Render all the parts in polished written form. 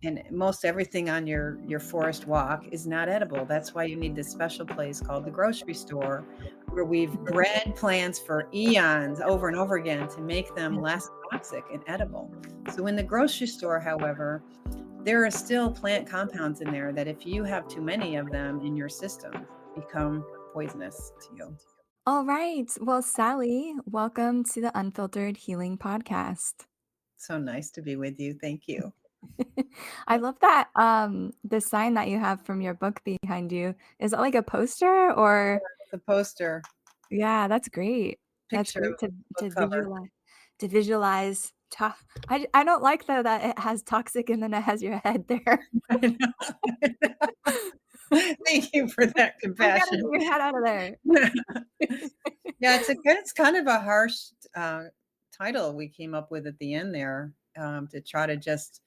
And most everything on your forest walk is not edible. That's why you need this special place called the grocery store, where we've bred plants for eons over and over again to make them less toxic and edible. So in the grocery store, however, there are still plant compounds in there that if you have too many of them in your system, become poisonous to you. All right. Well, Sally, welcome to the Unfiltered Healing Podcast. So nice to be with you. Thank you. I love that the sign that you have from your book behind you. Is it like a poster or The poster yeah, that's great. That's picture of great the book to cover. visualize I don't like though that it has toxic and then it has your head there. I know. Thank you for that I gotta compassion. get your head out of there. Yeah, it's kind of a harsh, title we came up with at the end there, to try to just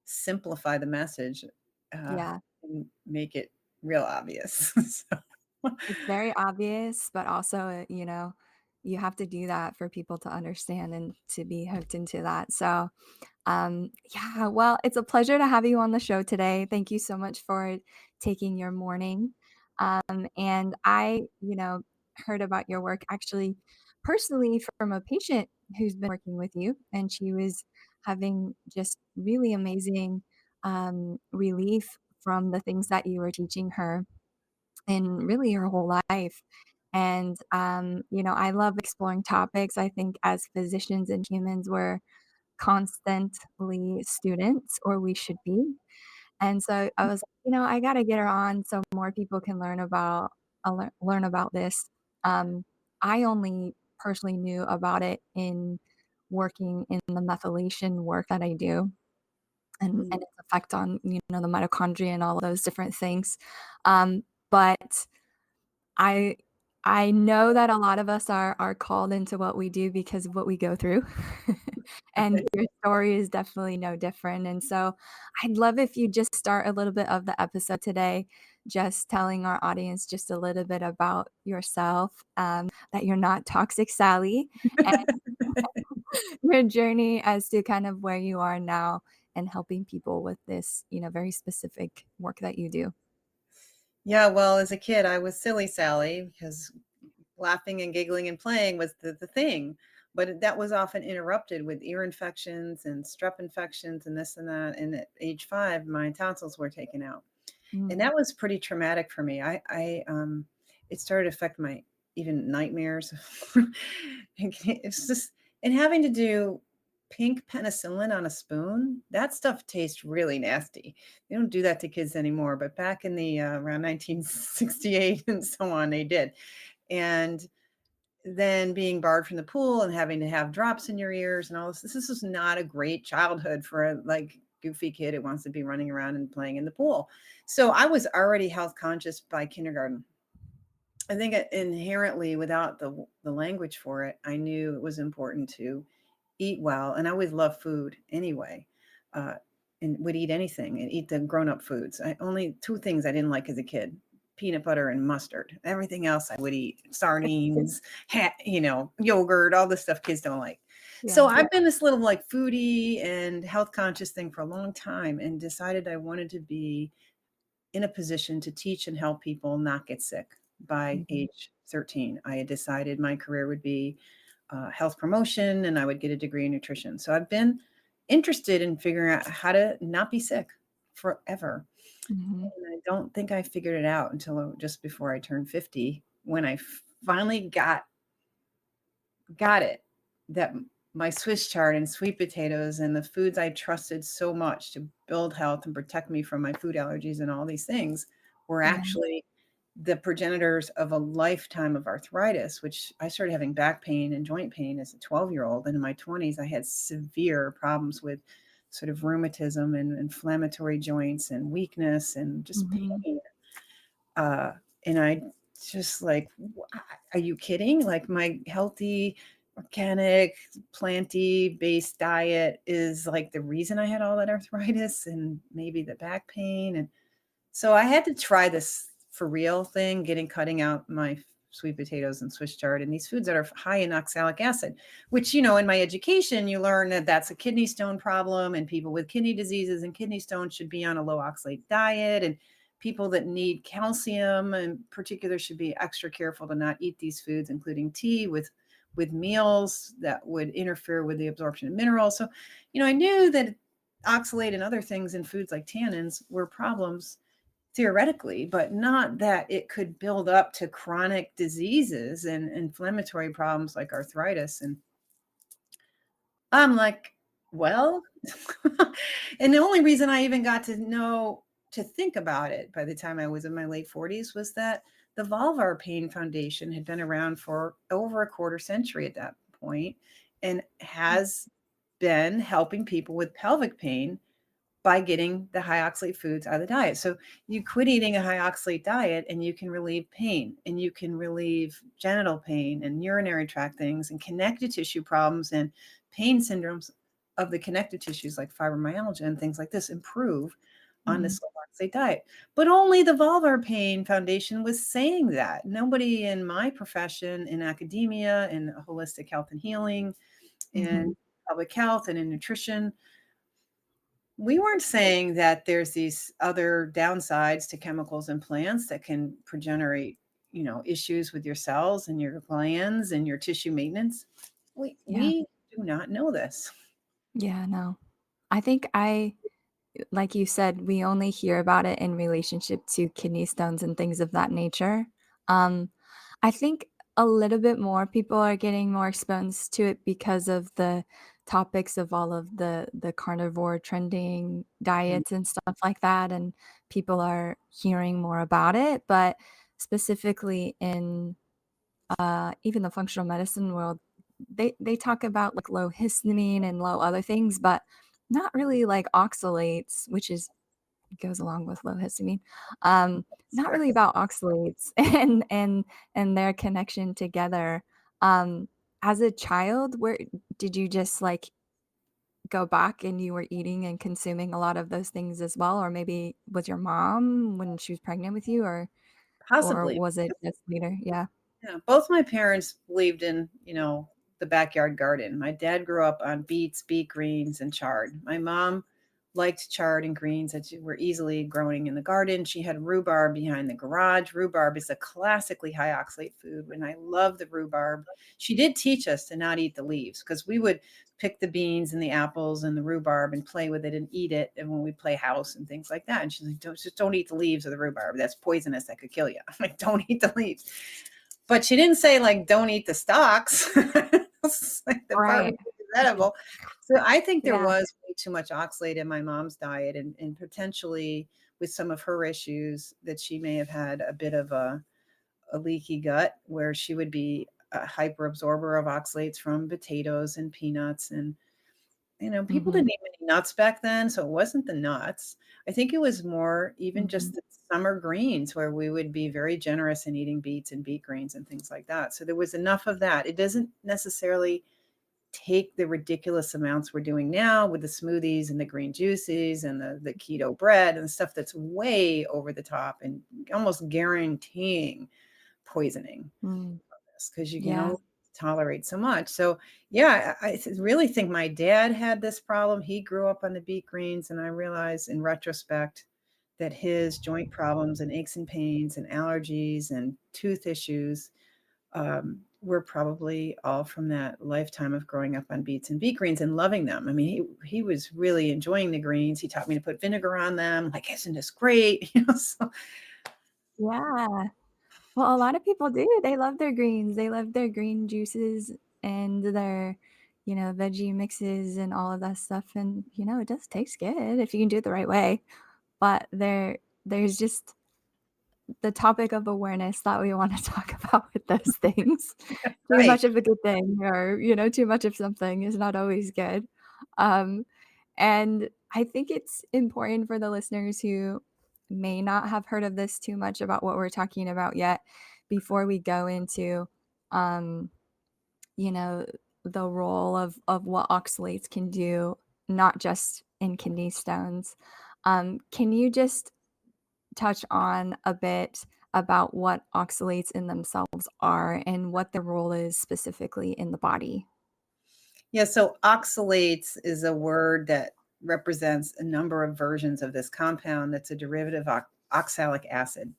simplify the message, uh, Yeah. and make it real obvious. So It's very obvious, but also, you have to do that for people to understand and to be hooked into that. So, yeah, well, it's a pleasure to have you on the show today. Thank you so much for taking your morning. And I, heard about your work actually personally from a patient who's been working with you, and she was having just really amazing relief from the things that you were teaching her in really her whole life. And, I love exploring topics. I think as physicians and humans, we're constantly students, or we should be. And so I was, I got to get her on so more people can learn about this. Um, I only personally knew about it in working in the methylation work that I do and Mm. its effect on, the mitochondria and all of those different things. But I I know that a lot of us are called into what we do because of what we go through, and your story is definitely no different, and so I'd love if you just start a little bit of the episode today, just telling our audience just a little bit about yourself, that you're not toxic Sally, and your journey as to kind of where you are now and helping people with this, very specific work that you do. Yeah, well, as a kid, I was silly Sally because laughing and giggling and playing was the thing, but that was often interrupted with ear infections and strep infections and this and that, and at age 5, my tonsils were taken out. And Mm. that was pretty traumatic for me. It started to affect my even nightmares. It's just and having to do pink penicillin on a spoon, that stuff tastes really nasty. They don't do that to kids anymore, but back in the, around 1968 and so on, they did. And then being barred from the pool and having to have drops in your ears and all this is not a great childhood for a, like, goofy kid who wants to be running around and playing in the pool. So I was already health conscious by kindergarten. I think inherently, without the language for it, I knew it was important to eat well, and I always loved food anyway, uh, and would eat anything and eat the grown-up foods. I only 2 things I didn't like as a kid, peanut butter and mustard. Everything else I would eat, sardines, yogurt, all the stuff kids don't like. So Yeah. I've been this little, like, foodie and health conscious thing for a long time and decided I wanted to be in a position to teach and help people not get sick by Mhm. age 13. I had decided my career would be health promotion and I would get a degree in nutrition. So I've been interested in figuring out how to not be sick forever. Mhm. And I don't think I figured it out until just before I turned 50 when I finally got it that my Swiss chard and sweet potatoes and the foods I trusted so much to build health and protect me from my food allergies and all these things were Yeah. actually the progenitors of a lifetime of arthritis, which I started having back pain and joint pain as a 12-year-old. And in my 20s, I had severe problems with sort of rheumatism and inflammatory joints and weakness and just Mhm. pain. Uh, and I just like, are you kidding? Like my healthy, organic, planty based diet is like the reason I had all that arthritis and maybe the back pain. And so I had to try this for real thing, cutting out my sweet potatoes and Swiss chard, and these foods that are high in oxalic acid, which, in my education, you learn that that's a kidney stone problem, and people with kidney diseases and kidney stones should be on a low oxalate diet, and people that need calcium in particular should be extra careful to not eat these foods, including tea with meals that would interfere with the absorption of minerals. So, I knew that oxalate and other things in foods like tannins were problems theoretically, but not that it could build up to chronic diseases and inflammatory problems like arthritis. And I'm like, well, and the only reason I even got to think about it by the time I was in my late 40s was that the Vulvar Pain Foundation had been around for over a quarter century at that point and has been helping people with pelvic pain by getting the high oxalate foods out of the diet. So you quit eating a high oxalate diet and you can relieve pain, and you can relieve genital pain and urinary tract things and connective tissue problems and pain syndromes of the connective tissues like fibromyalgia and things like this improve on Mhm. this low oxalate diet. But only the Vulvar Pain Foundation was saying that. Nobody in my profession, in academia, in holistic health and healing, in Mhm. public health and in nutrition, we weren't saying that there's these other downsides to chemicals in plants that can progenerate, issues with your cells and your glands and your tissue maintenance. We Yeah. we do not know this. Yeah, no. I think I like you said, we only hear about it in relationship to kidney stones and things of that nature. Um, I think a little bit more people are getting more exposed to it because of the topics of all of the carnivore trending Mm, diets and stuff like that, and people are hearing more about it, but specifically in even the functional medicine world, they talk about, like, low histamine and low other things, but not really, like, oxalates, which is goes along with low histamine, not really right. about oxalates and their connection together. Um, as a child, where did you just, like, go back and you were eating and consuming a lot of those things as well? Or maybe was your mom when she was pregnant with you, or Possibly. was it just later? Yeah. Yeah, both my parents believed in, the backyard garden. My dad grew up on beets, beet greens, and chard. My mom liked chard and greens that were easily growing in the garden. She had rhubarb behind the garage. Rhubarb is a classically high oxalate food, and I love the rhubarb. She did teach us to not eat the leaves because we would pick the beans and the apples and the rhubarb and play with it and eat it. And when we play house and things like that, and she's like, don't eat the leaves of the rhubarb. That's poisonous. That could kill you. I'm like, don't eat the leaves. But she didn't say, like, "Don't eat the stalks." It's like the part we Right. think is edible. So I think there Yeah. was way too much oxalate in my mom's diet and potentially with some of her issues that she may have had a bit of a leaky gut where she would be a hyper absorber of oxalates from potatoes and peanuts and people Mhm. didn't eat many nuts back then, so it wasn't the nuts. I think it was more even just Mhm. the summer greens where we would be very generous in eating beets and beet greens and things like that. So there was enough of that. It doesn't necessarily take the ridiculous amounts we're doing now with the smoothies and the green juices and the keto bread and stuff that's way over the top and almost guaranteeing poisoning Mm. because you can Yeah. only tolerate so much. So, yeah, really think my dad had this problem. He grew up on the beet greens, and I realized in retrospect that his joint problems and aches and pains and allergies and tooth issues were probably all from that lifetime of growing up on beets and beet greens and loving them. I mean, he was really enjoying the greens. He taught me to put vinegar on them. Like, isn't this great? So Yeah. Well, a lot of people do. They love their greens. They love their green juices and their, veggie mixes and all of that stuff. And, it does taste good if you can do it the right way. But there's just the topic of awareness that we want to talk about with those things. Too right. much of a good thing or, too much of something is not always good. Um, and I think it's important for the listeners who may not have heard of this too much about what we're talking about yet before we go into, um, you know, the role of what oxalates can do, not just in kidney stones. Can you just touch on a bit about what oxalates in themselves are and what their role is specifically in the body? Yeah, so oxalates is a word that represents a number of versions of this compound that's a derivative of oxalic acid.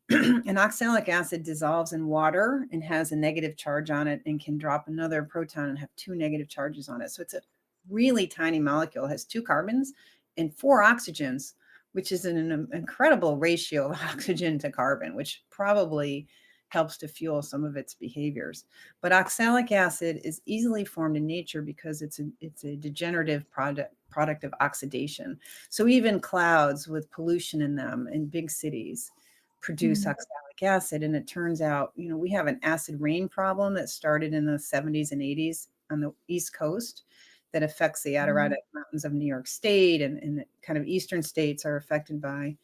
And oxalic acid dissolves in water and has a negative charge on it and can drop another proton and have two negative charges on it. So it's a really tiny molecule, it has two carbons and four oxygens, which is an incredible ratio of oxygen to carbon, which probably helps to fuel some of its behaviors. But oxalic acid is easily formed in nature because it's a degenerative product of oxidation. So even clouds with pollution in them in big cities produce Mm, oxalic acid. And it turns out, we have an acid rain problem that started in the 70s and 80s on the East Coast that affects the mhm, Adirondack Mountains of New York State, and the kind of eastern states are affected by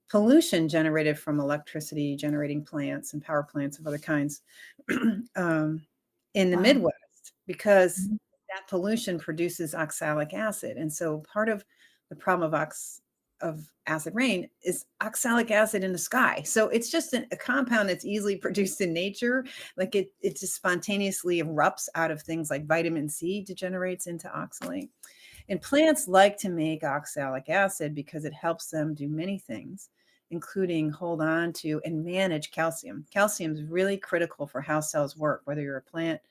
pollution generated from electricity generating plants and power plants of other kinds um, in the wow. Midwest because Mhm, that pollution produces oxalic acid. And so part of the problem of acid rain is oxalic acid in the sky. So it's just a compound that's easily produced in nature. Like it just spontaneously erupts out of things like vitamin C degenerates into oxalate. And plants like to make oxalic acid because it helps them do many things, including hold on to and manage calcium. Calcium is really critical for how cells work, whether you're a plant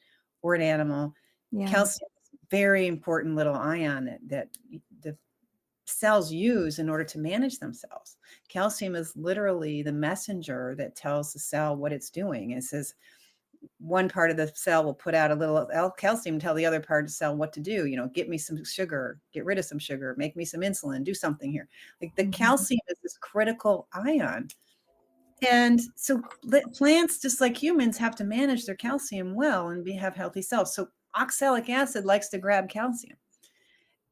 or an animal. yeah, Calcium is a very important little ion that the cells use in order to manage themselves. Calcium is literally the messenger that tells the cell what it's doing. It says, one part of the cell will put out a little calcium, tell the other part of the cell what to do. Get me some sugar, get rid of some sugar, make me some insulin, do something here. Like the mhm, calcium is this critical ion. And so plants, just like humans, have to manage their calcium well and have healthy cells. So oxalic acid likes to grab calcium.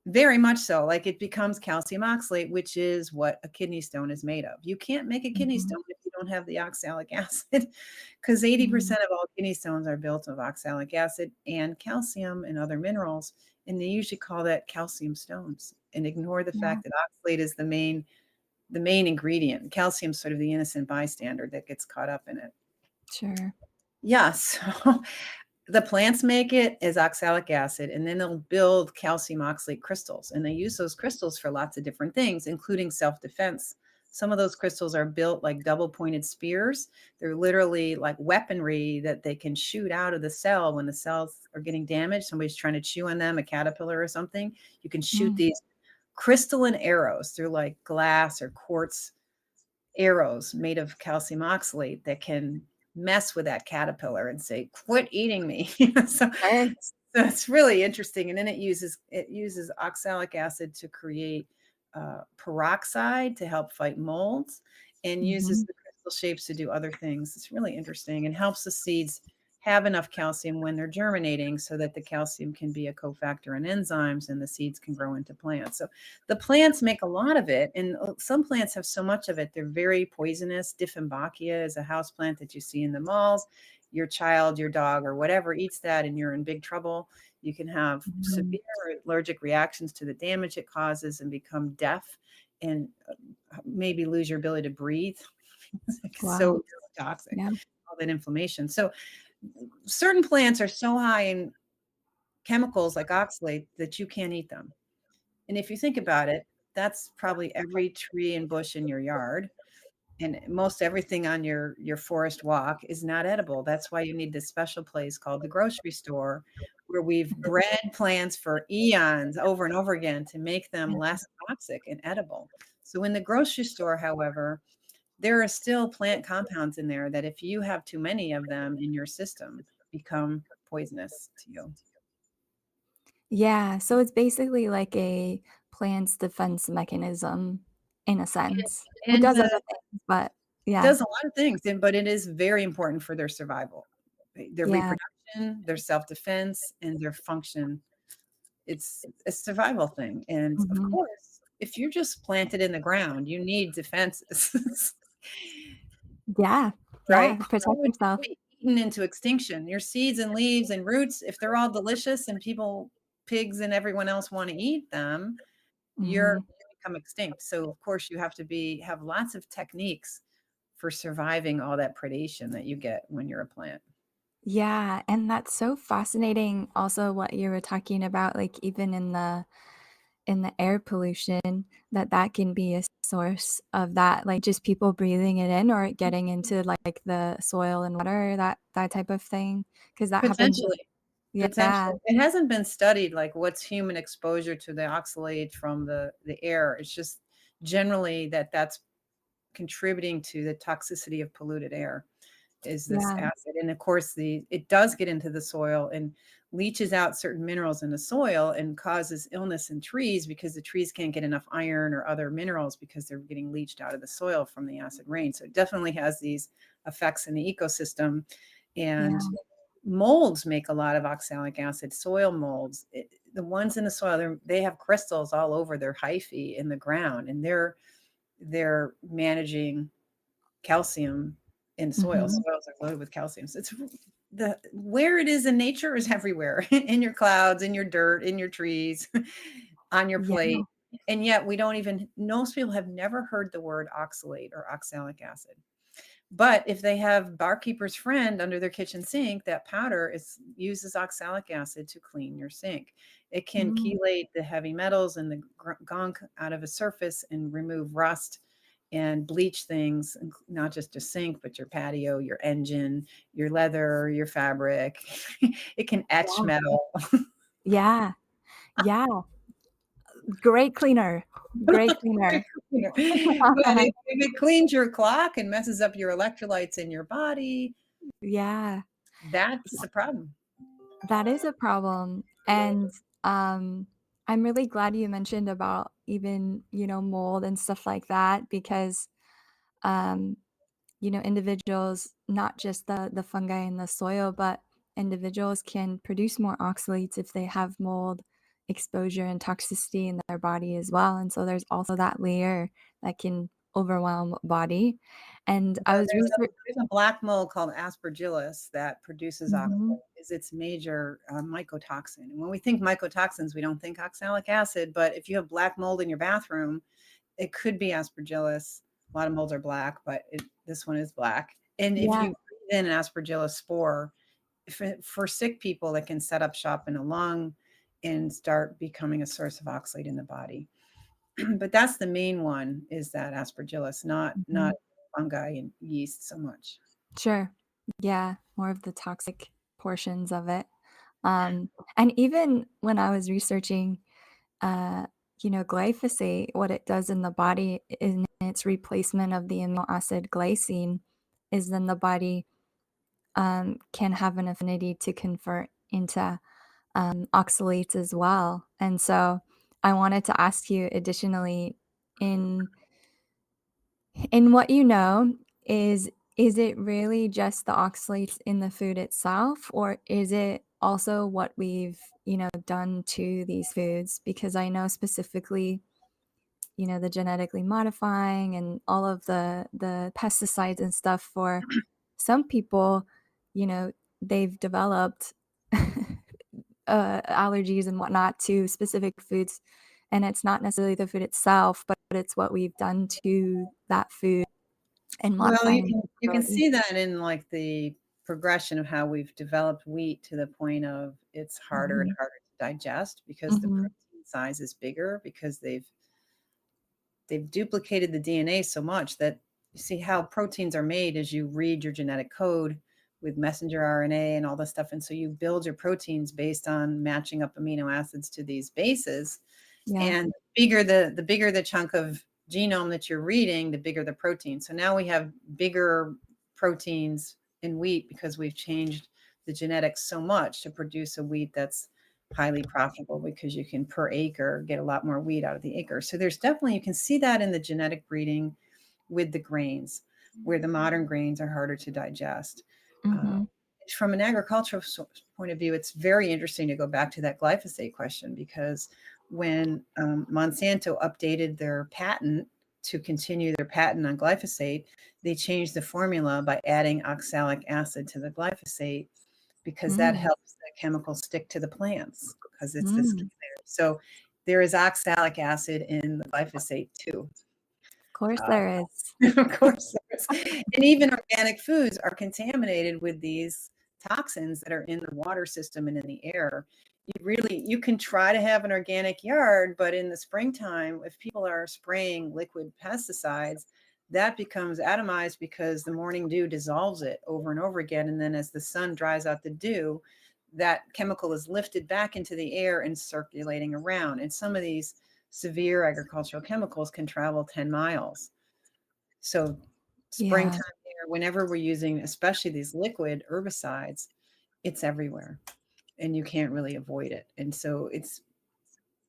Very much so, like, it becomes calcium oxalate, which is what a kidney stone is made of. You can't make a kidney mhm, stone if you don't have the oxalic acid, because mhm, 80% of all kidney stones are built of oxalic acid and calcium and other minerals, and they usually call that calcium stones and ignore the yeah, fact that oxalate is the main ingredient. Calcium's sort of the innocent bystander that gets caught up in it. sure. Yeah, so the plants make it as oxalic acid, and then they'll build calcium oxalate crystals, and they use those crystals for lots of different things, including self-defense. Some of those crystals are built like double-pointed spears. They're literally like weaponry that they can shoot out of the cell when the cells are getting damaged. Somebody's trying to chew on them, a caterpillar or something. You can shoot Mm, these crystalline arrows. They're like glass or quartz arrows made of calcium oxalate that can mess with that caterpillar and say, "Quit eating me." sure, So it's really interesting. And then it uses oxalic acid to create peroxide to help fight molds, and uses mhm, the crystal shapes to do other things. It's really interesting and helps the seeds have enough calcium when they're germinating so that the calcium can be a cofactor in enzymes and the seeds can grow into plants. So the plants make a lot of it, and some plants have so much of it, they're very poisonous. Dieffenbachia is a house plant that you see in the malls. Your child, your dog, or whatever eats that, and you're in big trouble. You can have mhm, severe allergic reactions to the damage it causes and become deaf and maybe lose your ability to breathe. It's wow, so toxic, yeah, all that inflammation. So certain plants are so high in chemicals like oxalate that you can't eat them. And if you think about it, that's probably every tree and bush in your yard, and most everything on your forest walk is not edible. That's why you need this special place called the grocery store, where we've bred plants for eons over and over again to make them yeah, less toxic and edible. So in the grocery store, however, there are still plant compounds in there that if you have too many of them in your system, become poisonous to you. yeah, so it's basically like a plant's defense mechanism in a sense. It And does other things, but it yeah, does a lot of things, but it is very important for their survival, their yeah, reproduction, their self-defense, and their function. It's a survival thing, and of mhm, course, if you're just planted in the ground, you need defenses, yeah, right? yeah, Or protect would yourself, be eaten into extinction. Your seeds and leaves and roots, if they're all delicious and pigs and everyone else wanna eat them, you mhm, become extinct. So, of course, you have to have lots of techniques for surviving all that predation that you get when you're a plant. Yeah, and that's so fascinating also what you were talking about, like, even in the air pollution, that that can be a source of that, like, just people breathing it in or it getting into, like, the soil and water, that type of thing, because that happens. Potentially, Yeah, potentially. It hasn't been studied, like, what's human exposure to the oxalate from the air. It's just generally that that's contributing to the toxicity of polluted air. Is this yeah, acid, and of course, it does get into the soil and leaches out certain minerals in the soil and causes illness in trees because the trees can't get enough iron or other minerals because they're getting leached out of the soil from the acid rain. So it definitely has these effects in the ecosystem, and yeah, molds make a lot of oxalic acid, soil molds. The ones in the soil, they have crystals all over their hyphae in the ground, and they're managing calcium in soil. mhm, Soils are loaded with calcium. So it's the where it is in nature is everywhere in your clouds, in your dirt, in your trees, on your yeah, plate. And yet we don't even, most people have never heard the word oxalate or oxalic acid. But if they have barkeeper's friend under their kitchen sink, that powder uses oxalic acid to clean your sink. It can mm, chelate the heavy metals and the gunk out of a surface and remove rust and bleach things, not just your sink, but your patio, your engine, your leather, your fabric. It can etch yeah, metal. yeah, yeah, great cleaner, great cleaner. But if it cleans your clock and messes up your electrolytes in your body, Yeah. that's the problem. That is a problem, and, um, I'm really glad you mentioned about even, mold and stuff like that because, um, individuals, not just the fungi in the soil, but individuals can produce more oxalates if they have mold exposure and toxicity in their body as well, and so there's also that layer that can overwhelm body, and I Yeah, was research. there's a black mold called Aspergillus that produces Mhm. oxalate, is its major, mycotoxin, and when we think mycotoxins, we don't think oxalic acid, but if you have black mold in your bathroom, it could be Aspergillus. A lot of molds are black, but this one is black, and if Yeah. you breathe in an Aspergillus spore, for sick people, it can set up shop in the lung and start becoming a source of oxalate in the body. But that's the main one, is that Aspergillus, not Mhm. fungi and yeast so much. Sure. Yeah, more of the toxic portions of it. And even when I was researching, uh, glyphosate, what it does in the body in its replacement of the amino acid glycine is then the body can have an affinity to convert into oxalates as well. And so I wanted to ask you additionally, in what you know, is it really just the oxalates in the food itself, or is it also what we've, done to these foods? Because I know specifically, the genetically modifying and all of the pesticides and stuff for some people, they've developed allergies and whatnot to specific foods, and it's not necessarily the food itself, but it's what we've done to that food and Well, modifying you can ability. see that in, like, the progression of how we've developed wheat to the point of it's harder and Mhm, harder to digest because the mhm, protein size is bigger because they've duplicated the DNA so much that you see how proteins are made as you read your genetic code with messenger RNA and all this stuff. And so you build your proteins based on matching up amino acids to these bases. yeah, And the bigger the chunk of genome that you're reading, the bigger the protein. So now we have bigger proteins in wheat because we've changed the genetics so much to produce a wheat that's highly profitable because you can per acre get a lot more wheat out of the acre. So there's definitely, you can see that in the genetic breeding with the grains, where the modern grains are harder to digest. Uh, mhm, from an agricultural point of view, it's very interesting to go back to that glyphosate question because when Monsanto updated their patent to continue their patent on glyphosate, they changed the formula by adding oxalic acid to the glyphosate because that mm, helps the chemical stick to the plants because it's the skin mm, layer. So there is oxalic acid in the glyphosate too. of course Uh, there is. of course. And even organic foods are contaminated with these toxins that are in the water system and in the air. You can try to have an organic yard, but in the springtime, if people are spraying liquid pesticides, that becomes atomized because the morning dew dissolves it over and over again. And then as the sun dries out the dew, that chemical is lifted back into the air and circulating around. And some of these severe agricultural chemicals can travel 10 miles. So Yeah. springtime here, whenever we're using, especially these liquid herbicides, it's everywhere and you can't really avoid it. And so it's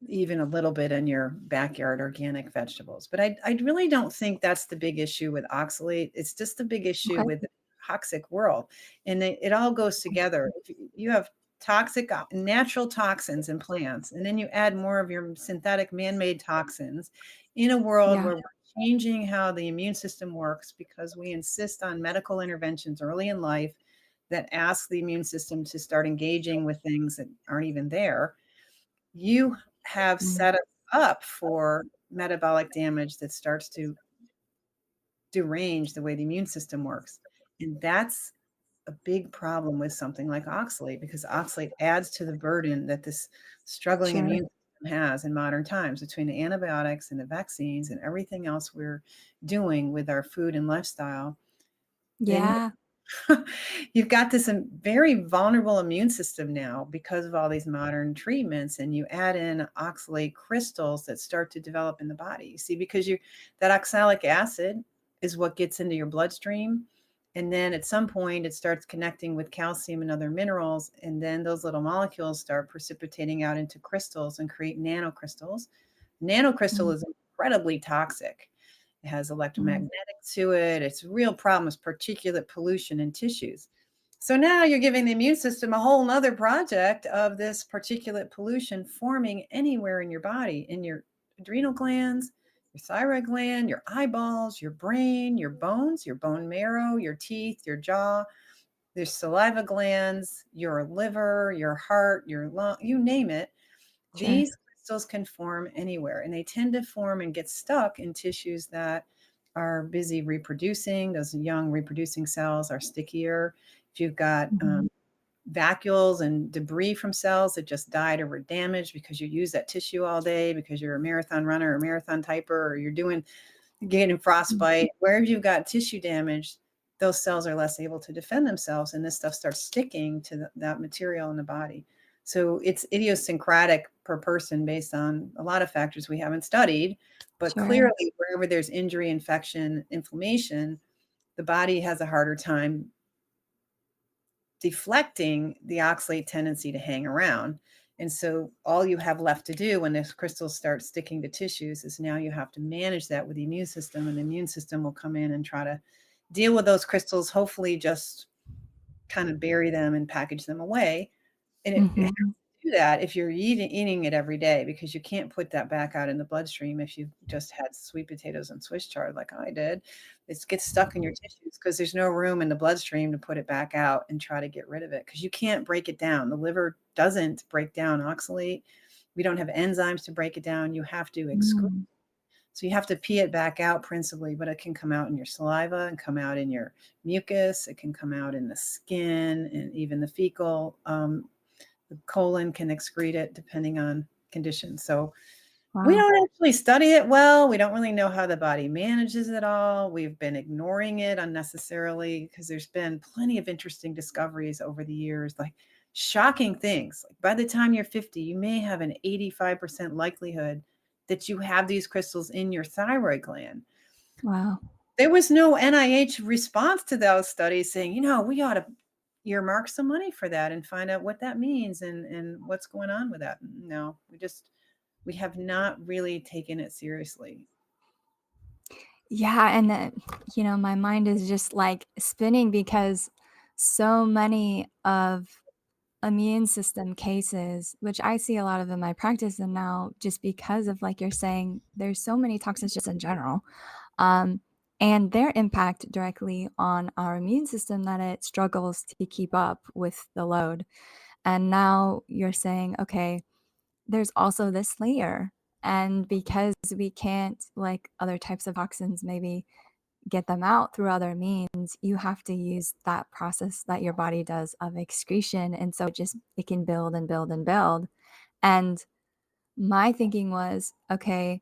even a little bit in your backyard organic vegetables. But I really don't think that's the big issue with oxalate. It's just the big issue Okay. with the toxic world. And it all goes together. If you have toxic, natural toxins in plants, and then you add more of your synthetic man made toxins in a world Yeah. where we're changing how the immune system works because we insist on medical interventions early in life that ask the immune system to start engaging with things that aren't even there. You have Mm. set us up for metabolic damage that starts to derange the way the immune system works. And that's a big problem with something like oxalate because oxalate adds to the burden that this struggling Sure. immune system has in modern times between the antibiotics and the vaccines and everything else we're doing with our food and lifestyle. Then Yeah. you've got this very vulnerable immune system now because of all these modern treatments, and you add in oxalate crystals that start to develop in the body. You see, because you that oxalic acid is what gets into your bloodstream, and then at some point it starts connecting with calcium and other minerals, and then those little molecules start precipitating out into crystals and create nanocrystals. Nanocrystal Mm. is incredibly toxic. It has Mm. electromagnetic to it. It's a real problem is particulate pollution in tissues. So now you're giving the immune system a whole nother project of this particulate pollution forming anywhere in your body, in your adrenal glands, your thyroid gland, your eyeballs, your brain, your bones, your bone marrow, your teeth, your jaw, your saliva glands, your liver, your heart, your lung, you name it. Sure. These crystals can form anywhere, and they tend to form and get stuck in tissues that are busy reproducing. Those young reproducing cells are stickier. If you've got Mhm. vacuoles and debris from cells that just died or were damaged because you use that tissue all day because you're a marathon runner or a marathon typer or you're getting Mm. frostbite, wherever you've got tissue damage, those cells are less able to defend themselves, and this stuff starts sticking to that material in the body. So it's idiosyncratic per person based on a lot of factors we haven't studied, but Sure. clearly wherever there's injury, infection, inflammation, the body has a harder time deflecting the oxalate tendency to hang around. And so all you have left to do when those crystals start sticking to tissues is now you have to manage that with the immune system, and the immune system will come in and try to deal with those crystals, hopefully just kind of bury them and package them away. And it has Mhm. to do that if you're eating it every day because you can't put that back out in the bloodstream if you've just had sweet potatoes and Swiss chard like I did. It gets stuck in your tissues because there's no room in the bloodstream to put it back out and try to get rid of it because you can't break it down. The liver doesn't break down oxalate. We don't have enzymes to break it down. You have to excrete. Mm. So you have to pee it back out principally, but it can come out in your saliva and come out in your mucus. It can come out in the skin and even the fecal. The colon can excrete it depending on conditions. So we Wow. don't actually study it well. We don't really know how the body manages it all. We've been ignoring it unnecessarily because there's been plenty of interesting discoveries over the years, like shocking things. Like by the time you're 50, you may have an 85% likelihood that you have these crystals in your thyroid gland. Wow. There was no NIH response to those studies saying, we ought to earmark some money for that and find out what that means and what's going on with that. No, we have not really taken it seriously. Yeah, and then, my mind is just, like, spinning because so many of immune system cases, which I see a lot of in my practice and now just because of, like you're saying, there's so many toxins just in general, um, and their impact directly on our immune system that it struggles to keep up with the load, and now you're saying, "Okay, there's also this layer," and because we can't, like other types of toxins maybe get them out through other means, you have to use that process that your body does of excretion, and so it can build and build and build. And my thinking was, okay,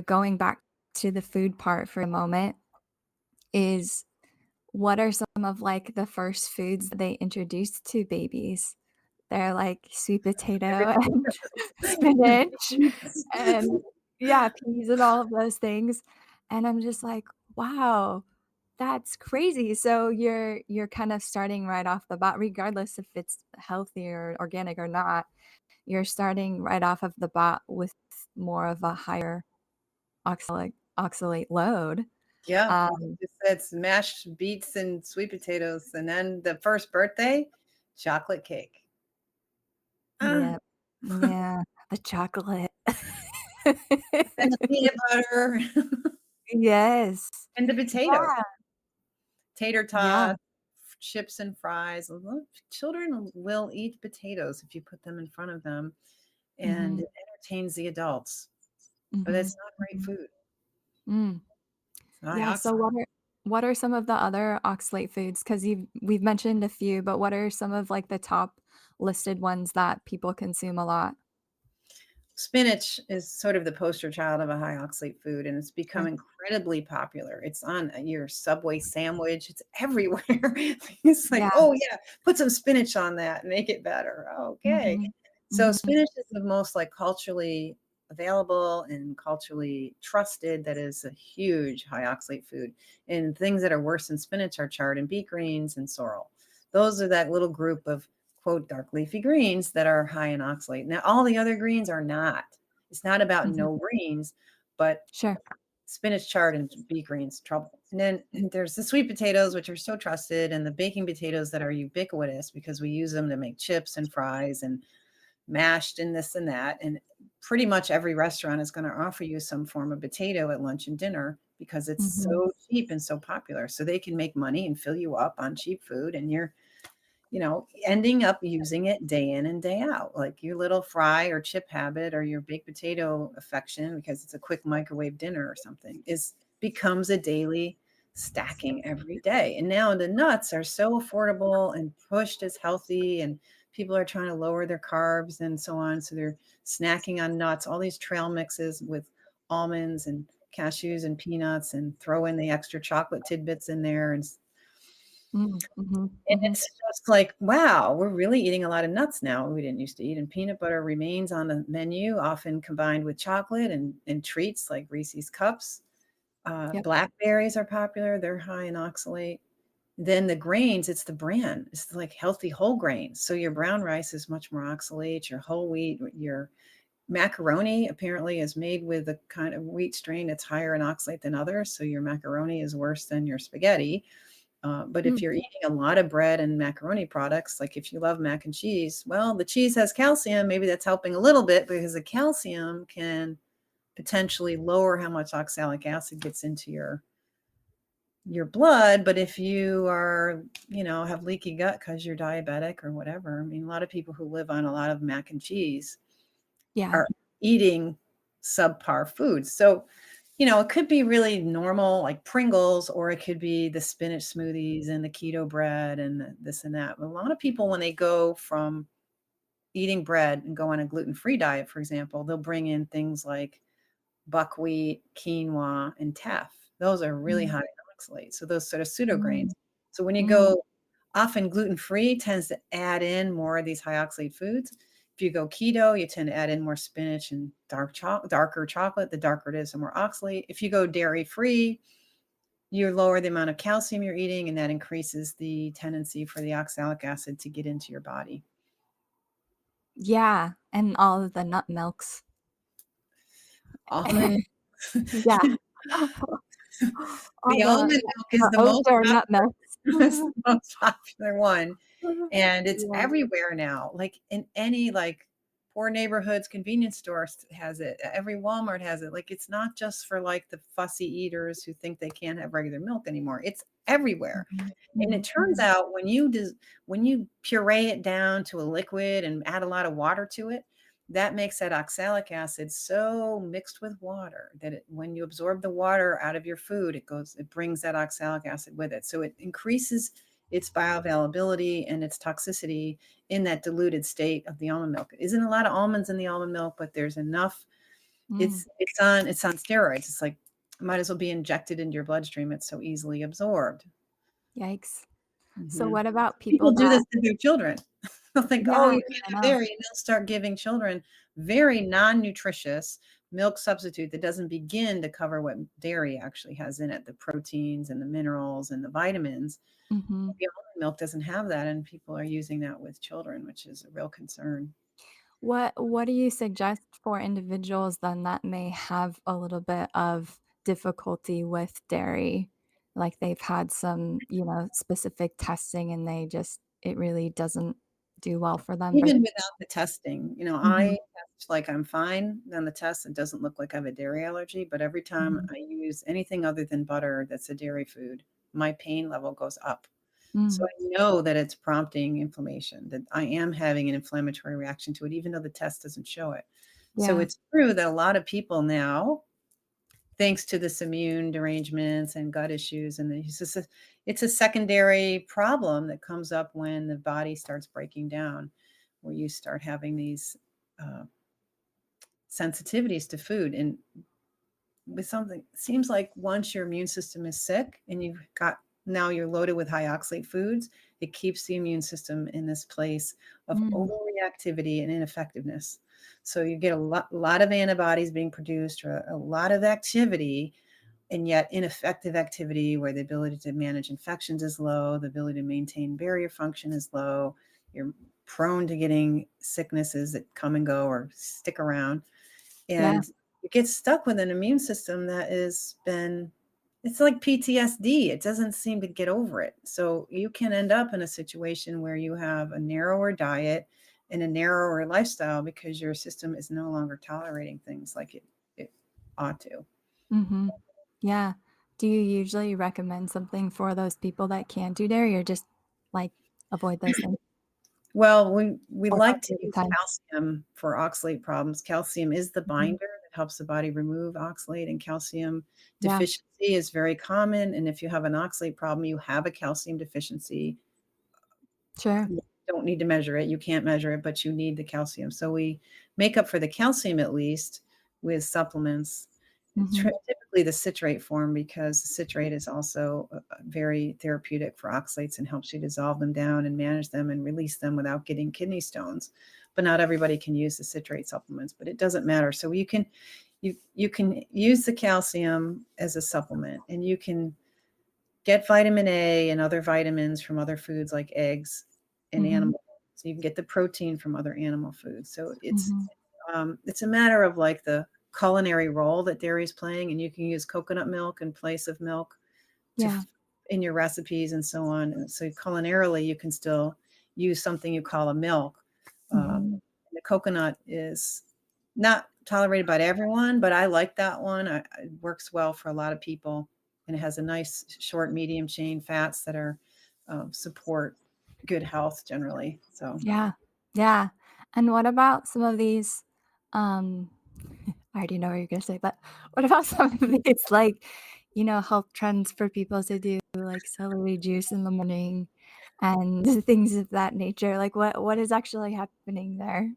going back to the food part for a moment is what are some of, like, the first foods that they introduced to babies? They're like sweet potato and spinach and yeah, peas and all of those things, and I'm just like, "Wow, that's crazy." So you're kind of starting right off the bat, regardless if it's healthy or organic or not, you're starting right off of the bat with more of a higher oxalate load. Yeah, like Um, you just said, it's mashed beets and sweet potatoes, and then the first birthday, chocolate cake. Ah, yeah, yeah, the chocolate. and the peanut butter Yes. and the potatoes, Yeah, tater yeah. tots, chips and fries. Children will eat potatoes if you put them in front of them, and Mhm, it entertains the adults, but mhm, it's not great mhm. food. Mm. It's high Yeah, so oxalate. what are some of the other oxalate foods? Because we've mentioned a few, but what are some of, like, the top listed ones that people consume a lot? Spinach is sort of the poster child of a high oxalate food, and it's become Sure. incredibly popular. It's on your Subway sandwich. It's everywhere. It's like, Yeah. "Oh, yeah, put some spinach on that, make it better." Okay. Mhm. So Mhm. spinach is the most, like, culturally available and culturally trusted that is a huge high oxalate food, and things that are worse than spinach are chard and beet greens and sorrel. Those are that little group of, quote, "dark leafy greens" that are high in oxalate. Now, all the other greens are not. It's not about Mhm. no greens, but Sure. spinach, chard, and beet greens, trouble. And then there's the sweet potatoes, which are so trusted, and the baking potatoes that are ubiquitous because we use them to make chips and fries and mashed and this and that. And pretty much every restaurant is going to offer you some form of potato at lunch and dinner because it's Mhm. so cheap and so popular. So they can make money and fill you up on cheap food, and you're ending up using it day in and day out, like your little fry or chip habit or your baked potato affection, because it's a quick microwave dinner or something, is becomes a daily stacking every day. And now the nuts are so affordable and pushed as healthy, and people are trying to lower their carbs and so on. So they're snacking on nuts, all these trail mixes with almonds and cashews and peanuts, and throw in the extra chocolate tidbits in there, Mm. Mhm. and Mhm. it's just like, wow, we're really eating a lot of nuts now we didn't used to eat, and peanut butter remains on the menu, often combined with chocolate and treats like Reese's Cups. Yep. Blackberries are popular, they're high in oxalate. Then the grains, it's the bran. It's like healthy whole grains. So your brown rice is much more oxalate, your whole wheat, your macaroni apparently is made with a kind of wheat strain that's higher in oxalate than others, so your macaroni is worse than your spaghetti. But if Mm. you're eating a lot of bread and macaroni products, like if you love mac and cheese, well, the cheese has calcium. Maybe that's helping a little bit because the calcium can potentially lower how much oxalic acid gets into your blood. But if you are, have leaky gut because you're diabetic or whatever, I mean, a lot of people who live on a lot of mac and cheese Yeah. are eating subpar foods. So, it could be really normal, like Pringles, or it could be the spinach smoothies and the keto bread and this and that. But a lot of people, when they go from eating bread and go on a gluten-free diet, for example, they'll bring in things like buckwheat, quinoa, and teff. Those are really Mm. high in oxalate. So those sort of pseudo grains. Mm. So when you Mm. go often gluten-free tends to add in more of these high oxalate foods. If you go keto, you tend to add in more spinach and darker chocolate. The darker it is, the more oxalate. If you go dairy-free, you lower the amount of calcium you're eating, and that increases the tendency for the oxalic acid to get into your body. Yeah, and all of the nut milks. Almond Yeah. All the almond milk is the the oats most or nut popular milks. is the most popular one. And it's Yeah. everywhere now, like, in any, like, poor neighborhoods, convenience stores has it, every Walmart has it, like, it's not just for, like, the fussy eaters who think they can't have regular milk anymore, it's everywhere, Mhm. and it Mhm. turns Mhm. out when you puree it down to a liquid and add a lot of water to it, that makes that oxalic acid so mixed with water that when you absorb the water out of your food, it brings that oxalic acid with it. So it increases its bioavailability and its toxicity in that diluted state of the almond milk. It isn't a lot of almonds in the almond milk, but there's enough. Mm, It's on steroids. It's like might as well be injected into your bloodstream. It's so easily absorbed. yikes. So Mhm. what about people People do that this to their children. They'll think, "Oh, yeah, you can't I have know. dairy," and they'll start giving children very non-nutritious milk substitute that doesn't begin to cover what dairy actually has in it, the proteins and the minerals and the vitamins. Mhm. The almond milk doesn't have that, and people are using that with children, which is a real concern. What do you suggest for individuals then that may have a little bit of difficulty with dairy? Like they've had some, specific testing and they just it really doesn't do well for them, but Even without the testing, mhm, I test like I'm fine on the test, it doesn't look like I have a dairy allergy, but every time mhm, I use anything other than butter that's a dairy food, my pain level goes up. So mm, I know that it's prompting inflammation, that I am having an inflammatory reaction to it, even though the test doesn't show it. So yeah, it's true that a lot of people now, thanks to this immune derangements and gut issues, and it's a secondary problem that comes up when the body starts breaking down, where you start having these uh, sensitivities to food. And with something seems like once your immune system is sick and now you're loaded with high oxalate foods, it keeps the immune system in this place of mm, overreactivity and ineffectiveness. So you get a lot of antibodies being produced or a lot of activity, and yet ineffective activity where the ability to manage infections is low, the ability to maintain barrier function is low. You're prone to getting sicknesses that come and go or stick around, yeah, and you get stuck with an immune system that has been it's like PTSD. It doesn't seem to get over it. So you can end up in a situation where you have a narrower diet and a narrower lifestyle because your system is no longer tolerating things like it ought to. mhm, yeah. Do you usually recommend something for those people that can't do dairy or just, like, avoid those things Well, we or like don't to do it use time? calcium for oxalate problems. Calcium is the Mhm, binder that helps the body remove oxalate, and calcium yeah, deficiency is very common. And if you have an oxalate problem, you have a calcium deficiency. sure, You don't need to measure it. You can't measure it, but you need the calcium. So we make up for the calcium at least with supplements. mhm, Typically the citrate form because the citrate is also very therapeutic for oxalates and helps you dissolve them down and manage them and release them without getting kidney stones. But not everybody can use the citrate supplements, but it doesn't matter. So you can use the calcium as a supplement, and you can get vitamin A and other vitamins from other foods like eggs and mhm, animal. So you can get the protein from other animal foods. So mhm, it's a matter of like the culinary role that dairy is playing, and you can use coconut milk in place of milk to yeah, in your recipes and so on. And so culinarily, you can still use something you call a milk. mhm, The coconut is not tolerated by everyone, but I like that one. It works well for a lot of people, and it has a nice short, medium chain fats that are support good health generally. So, yeah, yeah, and what about some of these, um I already know what you're gonna say, but what about some of these, like, health trends for people to do, like celery juice in the morning and things of that nature? Like, what is actually happening there?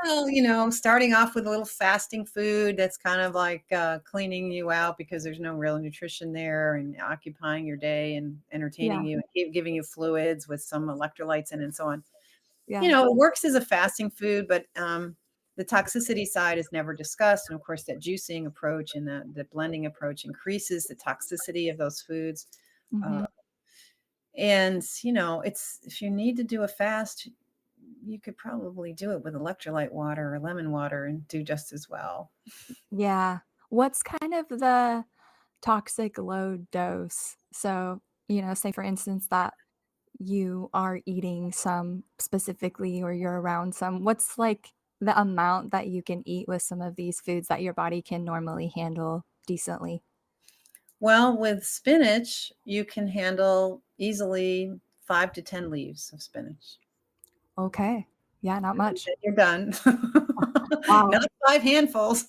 well, starting off with a little fasting food that's kind of like cleaning you out because there's no real nutrition there, and occupying your day and entertaining Yeah, you and giving you fluids with some electrolytes in and so on. yeah, It works as a fasting food, but, the toxicity side is never discussed, and of course, that juicing approach and the blending approach increases the toxicity of those foods, uh, mhm. and, it's if you need to do a fast, you could probably do it with electrolyte water or lemon water and do just as well. Yeah. What's kind of the toxic low dose? So, say for instance that you are eating some specifically or you're around some, what's like the amount that you can eat with some of these foods that your body can normally handle decently? Well, with spinach, you can handle easily 5 to 10 leaves of spinach. Okay. Yeah, not And much. then you're done. Wow. Not 5 handfuls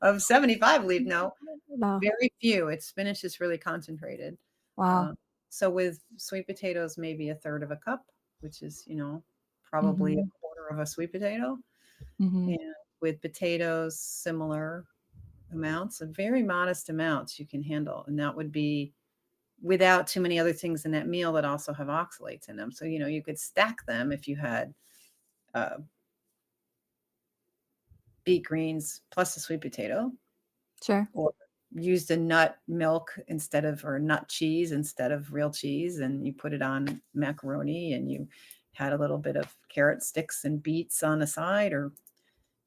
of 75 leaf, no. No. Very few. It's spinach is really concentrated. Wow. Um, so with sweet potatoes, maybe a third of a cup, which is, probably a Mhm. quarter of a sweet potato. Mhm. And with potatoes, similar amounts, very modest amounts you can handle. And that would be without too many other things in that meal that also have oxalates in them. So, you could stack them if you had uh, beet greens plus a sweet potato, Sure. or used a nut milk instead of or nut cheese instead of real cheese, and you put it on macaroni, and you had a little bit of carrot sticks and beets on the side, or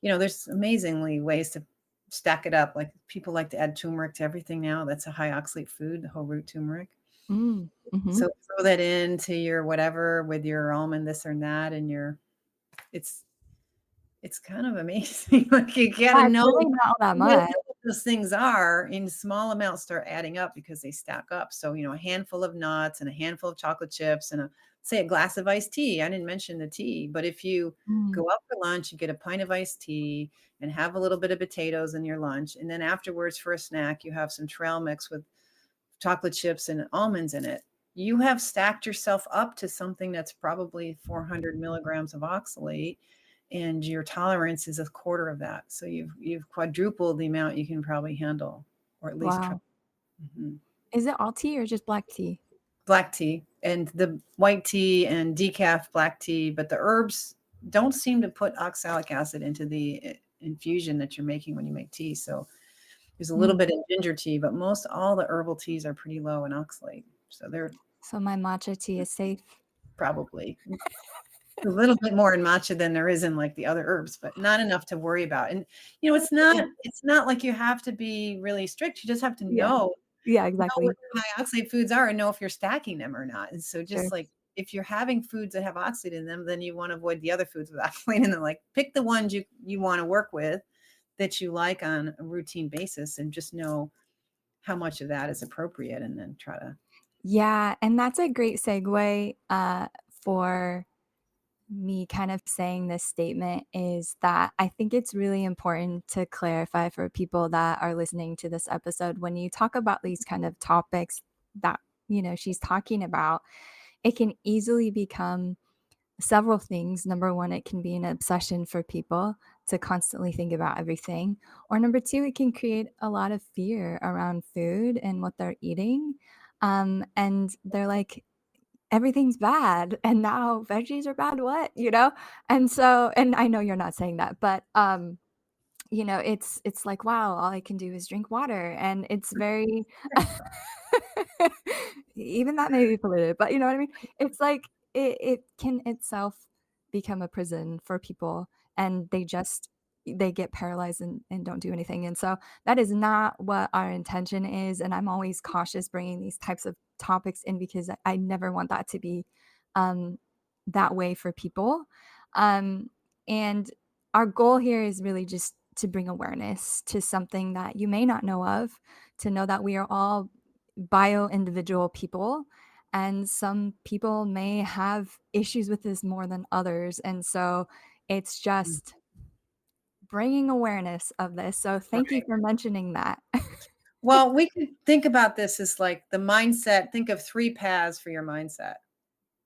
there's amazingly ways to stack it up. Like, people like to add turmeric to everything now. That's a high oxalate food, the whole root turmeric. Mm. Mhm. So throw that into your whatever with your almond this or that, and it's it's kind of amazing. Like, you gotta Yeah, it's know really not all that really much. what those things are in small amounts start adding up because they stack up. So, a handful of nuts and a handful of chocolate chips and say a glass of iced tea. I didn't mention the tea, but if you Mm. go out for lunch, you get a pint of iced tea and have a little bit of potatoes in your lunch. And then afterwards for a snack, you have some trail mix with chocolate chips and almonds in it. You have stacked yourself up to something that's probably 400 milligrams of oxalate, and your tolerance is a quarter of that. So you've quadrupled the amount you can probably handle, or at least try. Wow. Mhm. Is it all tea or just black tea? Black tea and the white tea and decaf black tea, but the herbs don't seem to put oxalic acid into the infusion that you're making when you make tea. So there's a little Mm. bit in ginger tea, but most all the herbal teas are pretty low in oxalate. So they're So my matcha tea is safe. probably a little bit more in matcha than there is in, like, the other herbs, but not enough to worry about. And, That's okay. it's not like you have to be really strict. You just have to Yeah. Yeah, know what exactly. the high oxalate foods are and know if you're stacking them or not. And so Sure. just like if you're having foods that have oxalate in them, then you wanna avoid the other foods with oxalate in them. Like, pick the ones you wanna work with that you like on a routine basis, and just know how much of that is appropriate, and then try to. Yeah, and that's a great segue, for me kind of saying this statement is that I think it's really important to clarify for people that are listening to this episode when you talk about these kind of topics that, she's talking about, it can easily become several things. Number one, it can be an obsession for people to constantly think about everything. Or number two, it can create a lot of fear around food and what they're eating. And they're like, everything's bad and now veggies are bad, what? And so, and I know you're not saying that, but it's like, wow, all I can do is drink water, and it's very even that may be polluted, but you know what I mean? It's like it can itself become a prison for people, and they get paralyzed and don't do anything, and so that is not what our intention is, and I'm always cautious bringing these types of topics in because I never want that to be, um, that way for people, and our goal here is really just to bring awareness to something that you may not know of, to know that we are all bio individual people, and some people may have issues with this more than others. And so it's Mm, just bringing awareness of this. So thank you right. for mentioning that. Well, we could think about this as like the mindset. Think of 3 paths for your mindset.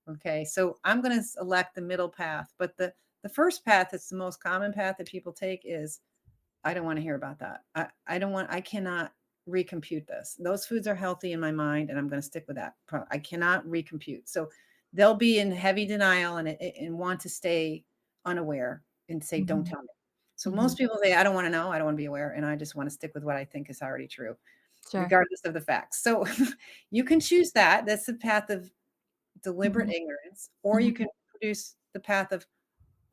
Okay, so I'm gonna elect the middle path, but the first path, that's the most common path that people take, is I don't wanna hear about that. I cannot recompute this. Those foods are healthy in my mind, and I'm gonna stick with that. I cannot recompute. So they'll be in heavy denial and want to stay unaware and say, "Don't Mhm, tell me." So mhm. most people say, "I don't wanna know, I don't wanna be aware, and I just wanna stick with what I think is already true, Sure. regardless of the facts." So you can choose that. That's the path of deliberate Mhm, ignorance, or you mhm, can produce the path of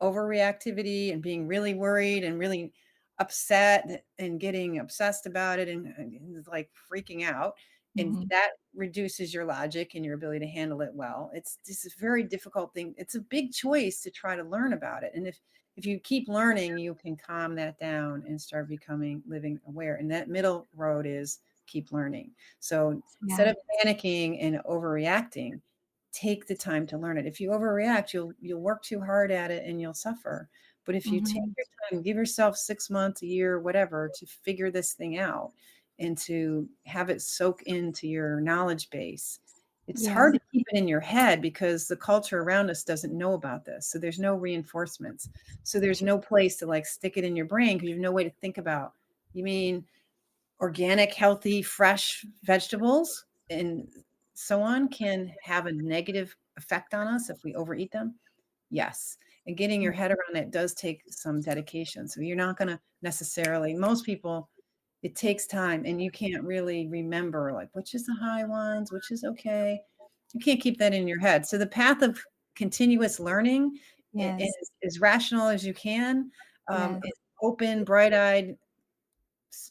overreactivity and being really worried and really upset and getting obsessed about it, and like freaking out. And mhm. that reduces your logic and your ability to handle it well. It's just a very difficult thing. It's a big choice to try to learn about it. And if you keep learning, you can calm that down and start becoming living aware. And that middle road is keep learning. So instead Yeah. of panicking and overreacting, take the time to learn it. If you overreact, you'll work too hard at it and you'll suffer. But if you take Mhm. your time, give yourself 6 months, a year, whatever, to figure this thing out and to have it soak into your knowledge base. It's Yeah. hard to keep it in your head because the culture around us doesn't know about this. So there's no reinforcements. So there's no place to like stick it in your brain because you have no way to think about. You mean organic, healthy, fresh vegetables and so on can have a negative effect on us if we overeat them? Yes. And getting your head around it does take some dedication. So you're not going to necessarily, most people, it takes time and you can't really remember like which is the high ones, which is okay. You can't keep that in your head. So the path of continuous learning Yes. is as rational as you can, Yes. is open, bright-eyed,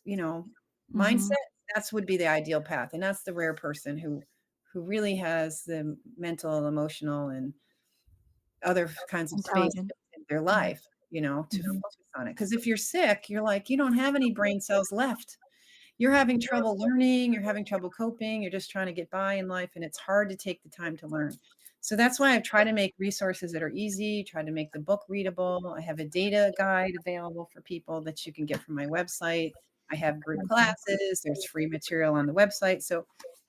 you know, mindset, Mhm. that's would be the ideal path. And that's the rare person who really has the mental, emotional, and other kinds of space Intelligent. in their Yeah. life, to Mhm. focus on it. Because if you're sick, you're like, you don't have any brain cells left. You're having trouble learning, you're having trouble coping, you're just trying to get by in life, and it's hard to take the time to learn. So that's why I've tried to make resources that are easy, try to make the book readable. I have a data guide available for people that you can get from my website. I have group Okay. classes, there's free material on the website. So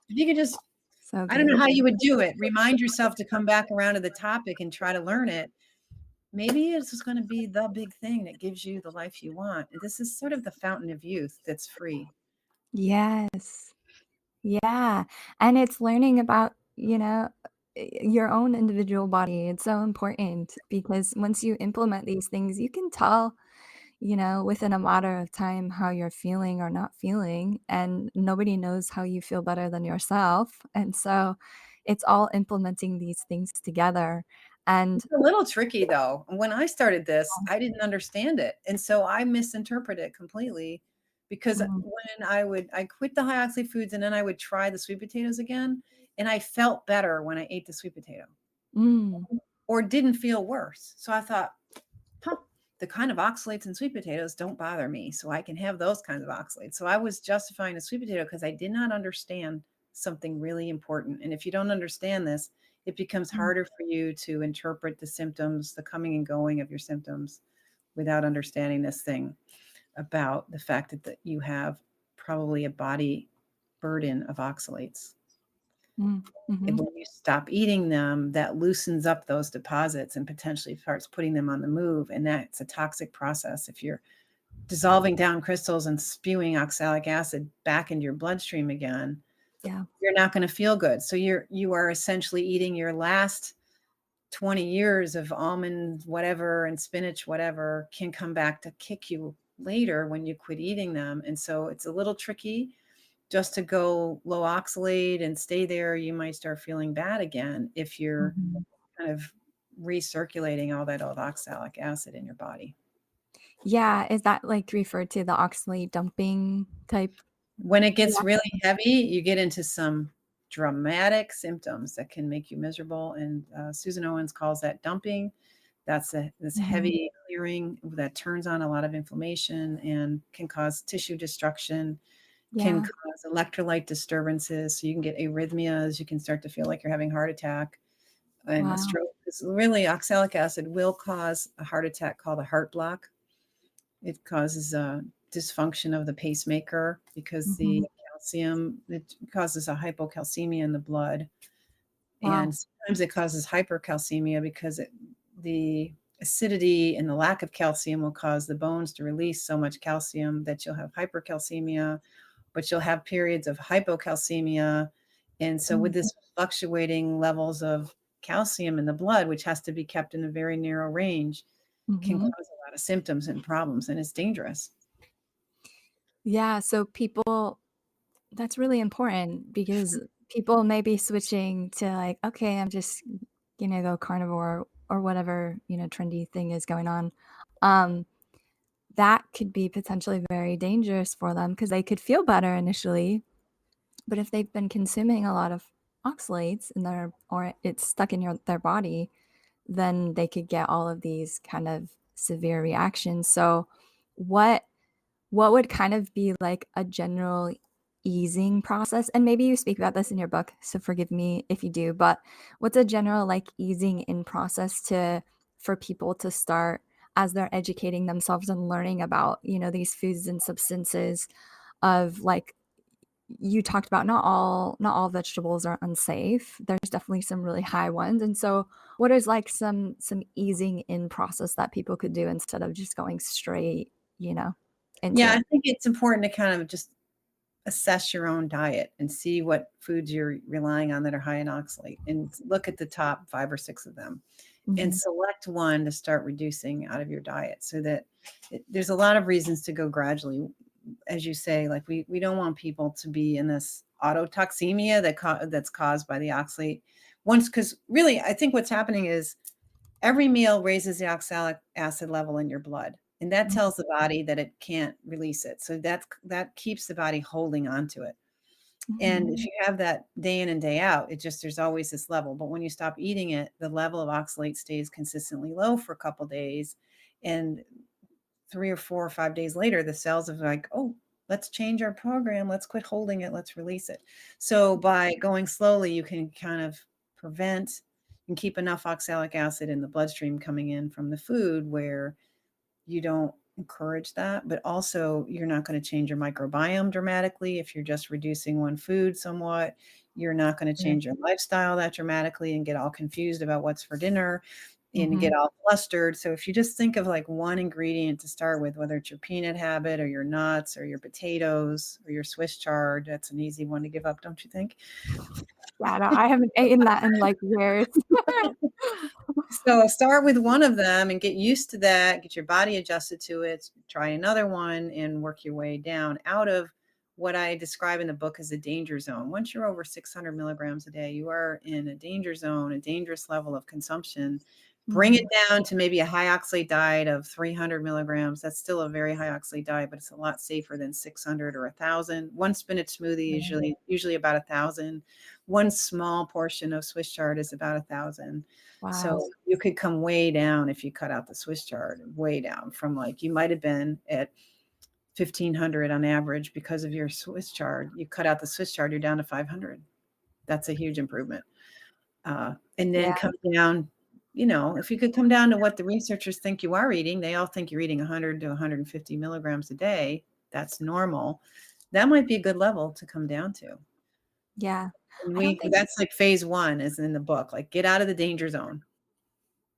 if you could just, So I don't know good. how you would do it, remind yourself to come back around to the topic and try to learn it. Maybe it's just going to be the big thing that gives you the life you want. This is sort of the fountain of youth that's free. Yes. Yeah, and it's learning about, your own individual body. It's so important because once you implement these things, you can tell, within a matter of time how you're feeling or not feeling, and nobody knows how you feel better than yourself. And so it's all implementing these things together. And It's a little tricky though. When I started this, I didn't understand it. And so I misinterpret it completely because mm, when I quit the high oxalate foods and then I would try the sweet potatoes again, and I felt better when I ate the sweet potato mm, or didn't feel worse. So I thought, huh, the kind of oxalates in sweet potatoes don't bother me. So I can have those kinds of oxalates. So I was justifying a sweet potato because I did not understand something really important. And if you don't understand this, it becomes mm, harder for you to interpret the symptoms, the coming and going of your symptoms without understanding this thing about the fact that you have probably a body burden of oxalates. mm, And mhm. when you stop eating them, that loosens up those deposits and potentially starts putting them on the move. And that's a toxic process. If you're dissolving down crystals and spewing oxalic acid back into your bloodstream again, Yeah. you're not going to feel good. So you are essentially eating your last 20 years of almond whatever and spinach whatever can come back to kick you later when you quit eating them. And so it's a little tricky just to go low oxalate and stay there. You might start feeling bad again if you're Mhm. kind of recirculating all that old oxalic acid in your body. Yeah, is that, like, referred to the oxalate dumping type When it gets really reaction? heavy, you get into some dramatic symptoms that can make you miserable, and, Susan Owens calls that dumping. That's this Mhm. heavy clearing that turns on a lot of inflammation and can cause tissue destruction, can Yeah. cause electrolyte disturbances, so you can get arrhythmias, you can start to feel like you're having a heart attack and a Wow. stroke. 'Cause really, oxalic acid will cause a heart attack called a heart block. It causes a dysfunction of the pacemaker because the Mhm. calcium it causes a hypocalcemia in the blood, and Wow. sometimes it causes hypercalcemia because the acidity and the lack of calcium will cause the bones to release so much calcium that you'll have hypercalcemia, but you'll have periods of hypocalcemia, and so with Mm. this fluctuating levels of calcium in the blood, which has to be kept in a very narrow range, can Mhm. cause a lot of symptoms and problems, and it's dangerous. Yeah, so people that's really important because people may be switching to, like, "Okay, I'm just gonna go carnivore," or whatever, trendy thing is going on. Um, that could be potentially very dangerous for them because they could feel better initially, but if they've been consuming a lot of oxalates in their or it's stuck in their body, then they could get all of these kind of severe reactions. So what what would kind of be like a general easing process? And maybe you speak about this in your book, so forgive me if you do, but what's a general like easing in process to for people to start as they're educating themselves and learning about, these foods and substances of like you talked about not all vegetables are unsafe. There's definitely some really high ones. And so what is like some easing in process that people could do instead of just going straight, into Yeah, I it? think it's important to kind of just assess your own diet and see what foods you're relying on that are high in oxalate and look at the top 5 or 6 of them and Mhm. select one to start reducing out of your diet so that there's a lot of reasons to go gradually. As you say, like we don't want people to be in this autotoxemia that's caused by the oxalate. Once, because really, I think what's happening is every meal raises the oxalic acid level in your blood, and that Mhm. tells the body that it can't release it. So that keeps the body holding on to it. And if Mhm. you have that day in and day out, it just there's always this level. But when you stop eating it, the level of oxalate stays consistently low for a couple days. And 3 or 4 or 5 days later, the cells are like, "Oh, let's change our program. Let's quit holding it. Let's release it." So by going slowly, you can kind of prevent and keep enough oxalic acid in the bloodstream coming in from the food where you don't encourage that, but also you're not going to change your microbiome dramatically if you're just reducing one food somewhat. You're not going to Sure. change your lifestyle that dramatically and get all confused about what's for dinner and get Mhm. all flustered. So if you just think of like one ingredient to start with, whether it's your peanut habit or your nuts or your potatoes or your Swiss chard, that's an easy one to give up, don't you think? Yeah, no, I haven't eaten that in, like, years. So start with one of them and get used to that, get your body adjusted to it, try another one and work your way down out of what I describe in the book as a danger zone. Once you're over 600 milligrams a day, you are in a danger zone, a dangerous level of consumption. Bring it Mhm. down to maybe a high oxalate diet of 300 milligrams. That's still a very high oxalate diet, but it's a lot safer than 600 or 1,000. One spinach smoothie Right. usually about 1,000. One small portion of Swiss chard is about 1,000. Wow. So you could come way down if you cut out the Swiss chard, way down from like you might have been at 1,500 on average because of your Swiss chard. You cut out the Swiss chard, you're down to 500. That's a huge improvement. And then Yeah, come down, if you could come down to what the researchers think you are eating, they all think you're eating 100 to 150 milligrams a day. That's normal. That might be a good level to come down to. yeah. And I don't think that's like phase one is in the book, like get out of the danger zone.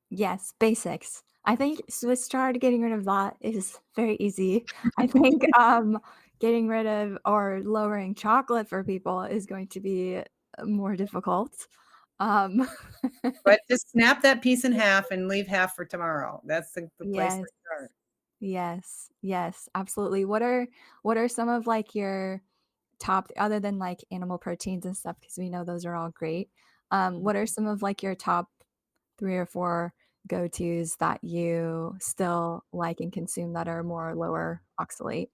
yes, basics. I think Swiss chard, getting rid of that is very easy. I think, getting rid of or lowering chocolate for people is going to be, more difficult. Um, But just snap that piece in half and leave half for tomorrow. That's the place to yes, start. yes, yes, absolutely. What are some of, like, your top other than, like, animal proteins and stuff, because we know those are all great, what are some of, like, your top 3 or 4 go-tos that you still like and consume that are more lower oxalate?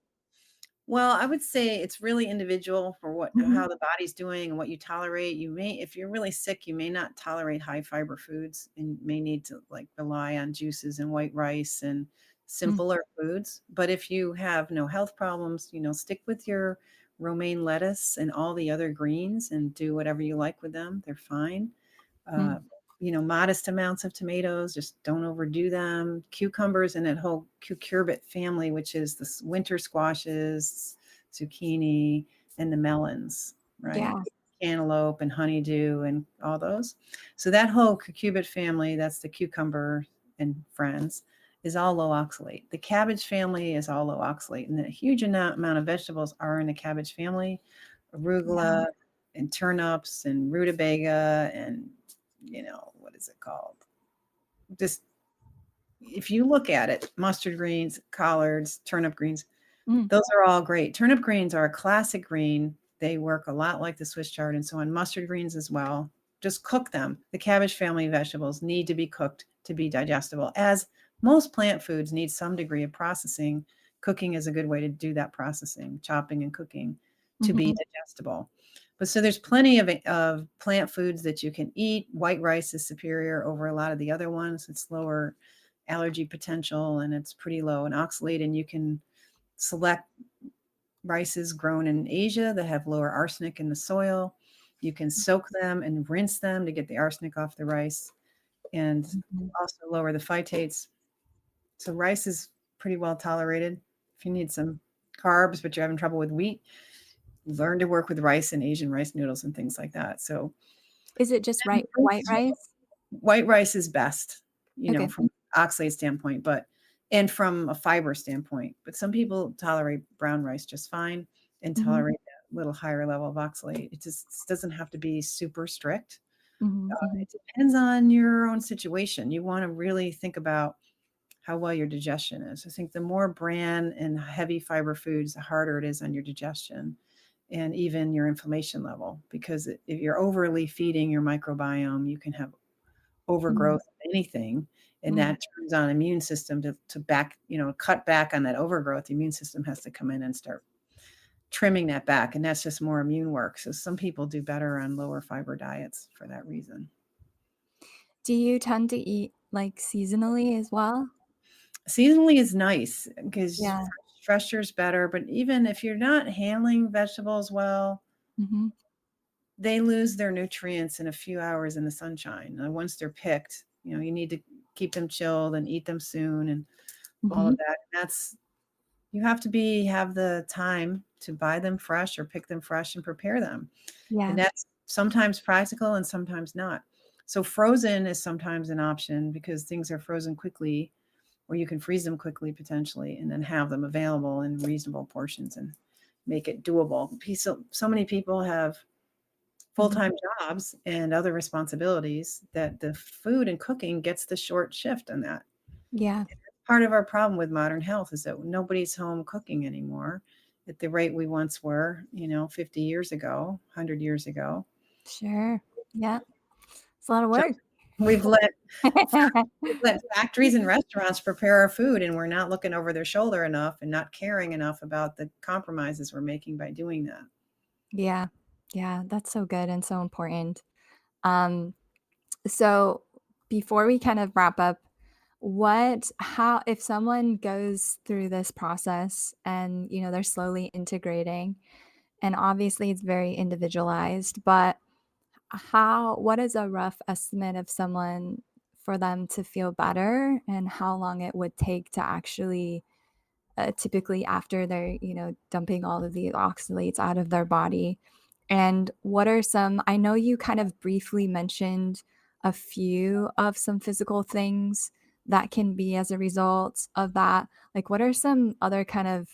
Well, I would say it's really individual for what Mhm, how the body's doing and what you tolerate. You may if you're really sick, you may not tolerate high fiber foods and may need to, like, rely on juices and white rice and mm, simpler foods. But if you have no health problems, stick with your romaine lettuce and all the other greens and do whatever you like with them. They're fine. mm, uh, modest amounts of tomatoes, just don't overdo them. Cucumbers and that whole cucurbit family, which is the winter squashes, zucchini, and the melons, right? yeah, Cantaloupe and honeydew and all those. So that whole cucurbit family, that's the cucumber and friends, is all low oxalate. The cabbage family is all low oxalate, and a huge amount of vegetables are in the cabbage family, yeah, arugula and turnips and rutabaga and what is it called? Just if you look at it, mustard greens, collards, turnip greens, mm, those are all great. Turnip greens are a classic green. They work a lot like the Swiss chard and so on. Mustard greens as well. Just cook them. The cabbage family vegetables need to be cooked to be digestible. As most plant foods need some degree of processing, cooking is a good way to do that processing, chopping and cooking to be mhm, digestible. But so there's plenty of plant foods that you can eat. White rice is superior over a lot of the other ones. It's lower allergy potential and it's pretty low in oxalate, and you can select rices grown in Asia that have lower arsenic in the soil. You can soak them and rinse them to get the arsenic off the rice and Mhm. also lower the phytates. So rice is pretty well tolerated. If you need some carbs, but you're having trouble with wheat, learn to work with rice and Asian rice noodles and things like that. So Is it just and white fruits, rice? white rice is best, Okay. from oxalate standpoint, but and from a fiber standpoint. But some people tolerate brown rice just fine and Mhm, tolerate that little higher level of oxalate. It just doesn't have to be super strict. mhm, mhm. It depends on your own situation. You want to really think about how well your digestion is. I think the more bran and heavy fiber foods, the harder it is on your digestion and even your inflammation level. Because if you're overly feeding your microbiome, you can have Mm, overgrowth of anything, and mm. that turns on immune system to back, cut back on that overgrowth. The immune system has to come in and start trimming that back, and that's just more immune work. So some people do better on lower fiber diets for that reason. Do you tend to eat, like, seasonally as well? Seasonally is nice because Yeah. fresher is better, but even if you're not handling vegetables well, Mhm, they lose their nutrients in a few hours in the sunshine. And once they're picked, you need to keep them chilled and eat them soon and all mhm. of that. That's you have to have the time to buy them fresh or pick them fresh and prepare them. And Yeah. that's sometimes practical and sometimes not. So frozen is sometimes an option because things are frozen quickly or you can freeze them quickly potentially and then have them available in reasonable portions and make it doable. So many people have Mhm. full-time jobs and other responsibilities that the food and cooking gets the short shift on that. Yeah. Part of our problem with modern health is that nobody's home cooking anymore at the rate we once were, 50 years ago, 100 years ago. Sure. Yeah. It's a lot of So work. we've let we've let factories and restaurants prepare our food, and we're not looking over their shoulder enough and not caring enough about the compromises we're making by doing that. Yeah. Yeah, that's so good and so important. Um, so before we kind of wrap up, how if someone goes through this process and, they're slowly integrating, and obviously it's very individualized, but what is a rough estimate of someone for them to feel better and how long it would take to actually typically after they're, dumping all of the oxalates out of their body. And what are some, I know you kind of briefly mentioned a few of some physical things that can be as a result of that. Like, what are some other kind of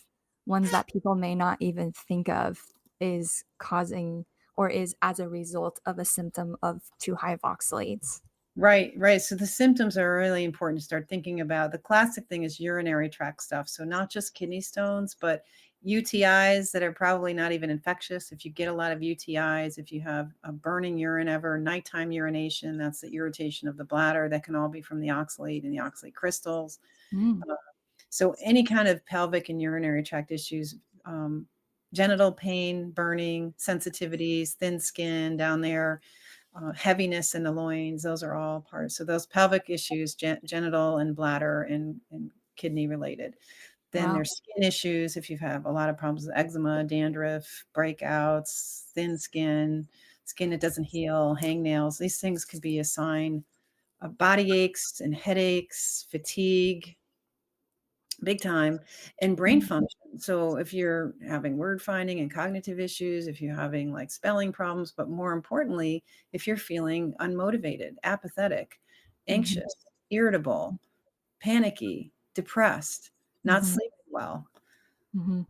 ones that people may not even think of is causing or is as a result of a symptom of too high of oxalates? Right, right. So the symptoms are really important to start thinking about. The classic thing is urinary tract stuff. So not just kidney stones, but UTIs that are probably not even infectious. If you get a lot of UTIs, if you have a burning urine ever, nighttime urination, that's the irritation of the bladder. That can all be from the oxalate and the oxalate crystals. Mm, So any kind of pelvic and urinary tract issues, um, genital pain, burning, sensitivities, thin skin down there, heaviness in the loins, those are all parts. So those pelvic issues, genital and bladder and kidney related. Then wow. there's skin issues if you have a lot of problems with eczema, dandruff, breakouts, thin skin that doesn't heal, hangnails. These things could be a sign of body aches and headaches, fatigue, big time, and brain Mm, function. So if you're having word finding and cognitive issues, if you're having like spelling problems, but more importantly, if you're feeling unmotivated, apathetic, mhm, anxious, irritable, panicky, depressed, not mhm, sleeping well, mhm,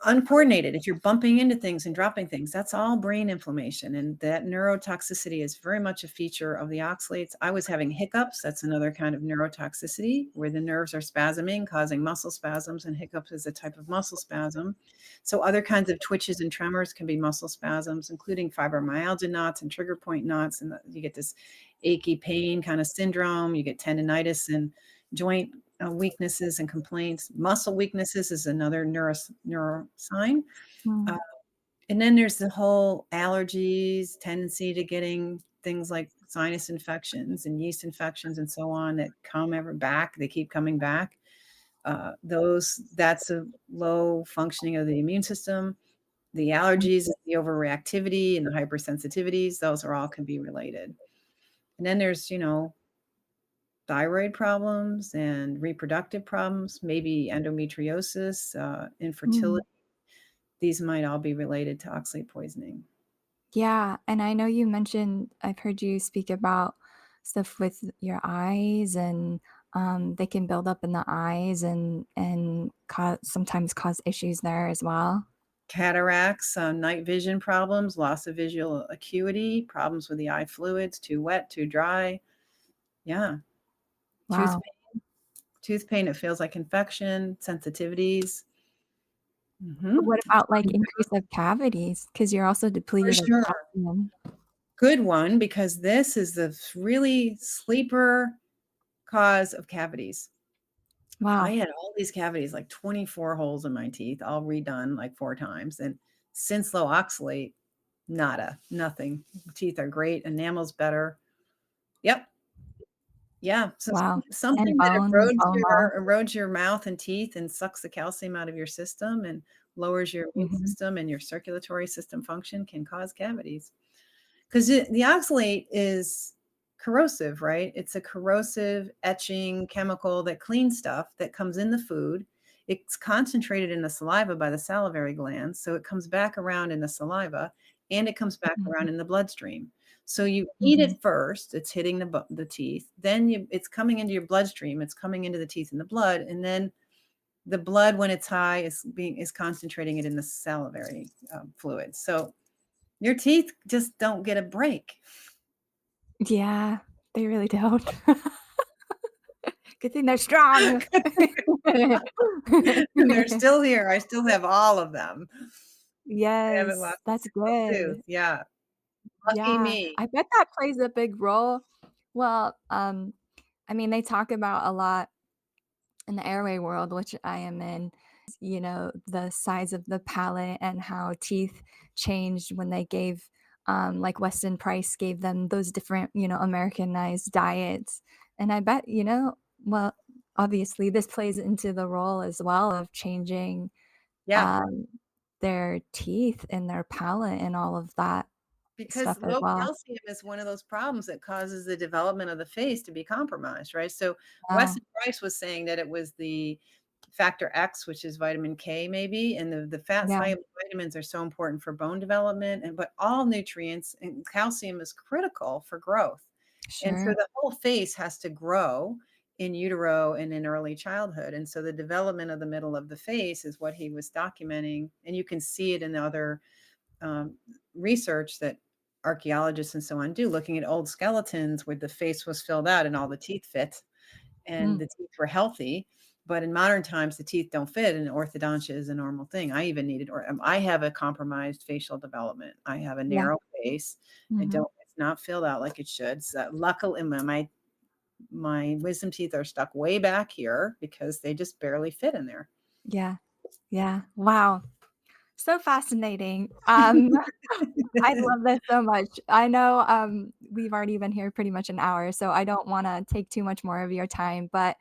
uncoordinated, if you're bumping into things and dropping things, that's all brain inflammation. And that neurotoxicity is very much a feature of the oxalates. I was having hiccups. That's another kind of neurotoxicity where the nerves are spasming, causing muscle spasms, and hiccups is a type of muscle spasm. So, other kinds of twitches and tremors can be muscle spasms, including fibromyalgia knots and trigger point knots. And you get this achy pain kind of syndrome. You get tendonitis and joint weaknesses and complaints. Muscle weaknesses is another neuro sign. Uh, mm, and then there's the whole allergies, tendency to getting things like sinus infections and yeast infections and so on that come ever back. They keep coming back. That's a low functioning of the immune system. The allergies, the overreactivity, and the hypersensitivities, those are all can be related. And then there's, thyroid problems and reproductive problems, maybe endometriosis, Mm. infertility. These might all be related to oxalate poisoning. Yeah, and I know you mentioned I've heard you speak about stuff with your eyes and, they can build up in the eyes and sometimes cause issues there as well. Cataracts, night vision problems, loss of visual acuity, problems with the eye fluids, too wet, too dry. Yeah. Tooth Wow. tooth pain, it feels like infection, sensitivities. Mhm. What about, like, increase of cavities? Because 'Cause you're also For depleted of sure. calcium. Good one, because this is the really sleeper cause of cavities. I Wow. had all these cavities, like 24 holes in my teeth, all redone like 4 times, and since low oxalate, nada, nothing. Teeth are great, enamel's better. Yep, yeah, so Wow. And something that bone loss. erodes your mouth and teeth and sucks the calcium out of your system and lowers your immune Mhm, system and your circulatory system function can cause cavities. 'Cause the oxalate is corrosive, right? It's a corrosive etching chemical that cleans stuff that comes in the food. It's concentrated in the saliva by the salivary glands, so it comes back around in the saliva, and it comes back mhm, around in the bloodstream. So you eat mhm. it first, it's hitting the teeth, then it's coming into your bloodstream, it's coming into the teeth and the blood, and then the blood, when it's high, is concentrating it in the salivary, fluid. So your teeth just don't get a break. Yeah, they really don't. Good thing they're strong. And they're still here. I still have all of them. I haven't Yes, lost a that's single tooth. good. Yeah. Lucky Yeah, me. I bet that plays a big role. Well, I mean, they talk about a lot in the airway world, which I am in, the size of the palate and how teeth changed when they gave, like Weston Price gave them those different, Americanized diets. And I bet, well, obviously this plays into the role as well of changing, Yeah. um, their teeth and their palate and all of that Because stuff as low well. calcium is one of those problems that causes the development of the face to be compromised, right? So Wow. Weston Price was saying that it was the factor X, which is vitamin K maybe, and the fat Yeah, soluble vitamins are so important for bone development and but all nutrients and calcium is critical for growth. And so sure. the whole face has to grow in utero and in early childhood. And so the development of the middle of the face is what he was documenting. And you can see it in the other um, research that archaeologists and so on do, looking at old skeletons where the face was filled out and all the teeth fit and Mm, the teeth were healthy. But in modern times, the teeth don't fit, and orthodontia is a normal thing. I even needed, or I have a compromised facial development. I have a yeah, narrow face. I mhm, don't. It's not filled out like it should. So luckily, my wisdom teeth are stuck way back here because they just barely fit in there. yeah, yeah. Wow, so fascinating. I love this so much. I know, we've already been here pretty much an hour, so I don't wanna take too much more of your time, but,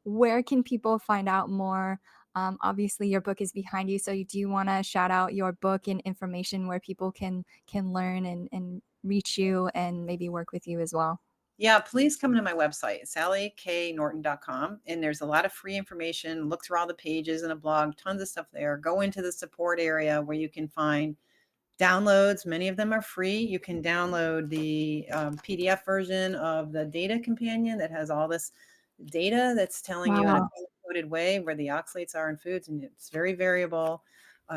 where can people find out more? Obviously, your book is behind you, so do you wanna shout out your book and information where people can learn and reach you and maybe work with you as well? Yeah, please come to my website, sallyknorton.com. And there's a lot of free information. Look through all the pages in a blog, tons of stuff there. Go into the support area where you can find downloads. Many of them are free. You can download the PDF version of the data companion that has all this data that's telling you in a Wow, color-coded way where the oxalates are in foods, and it's very variable.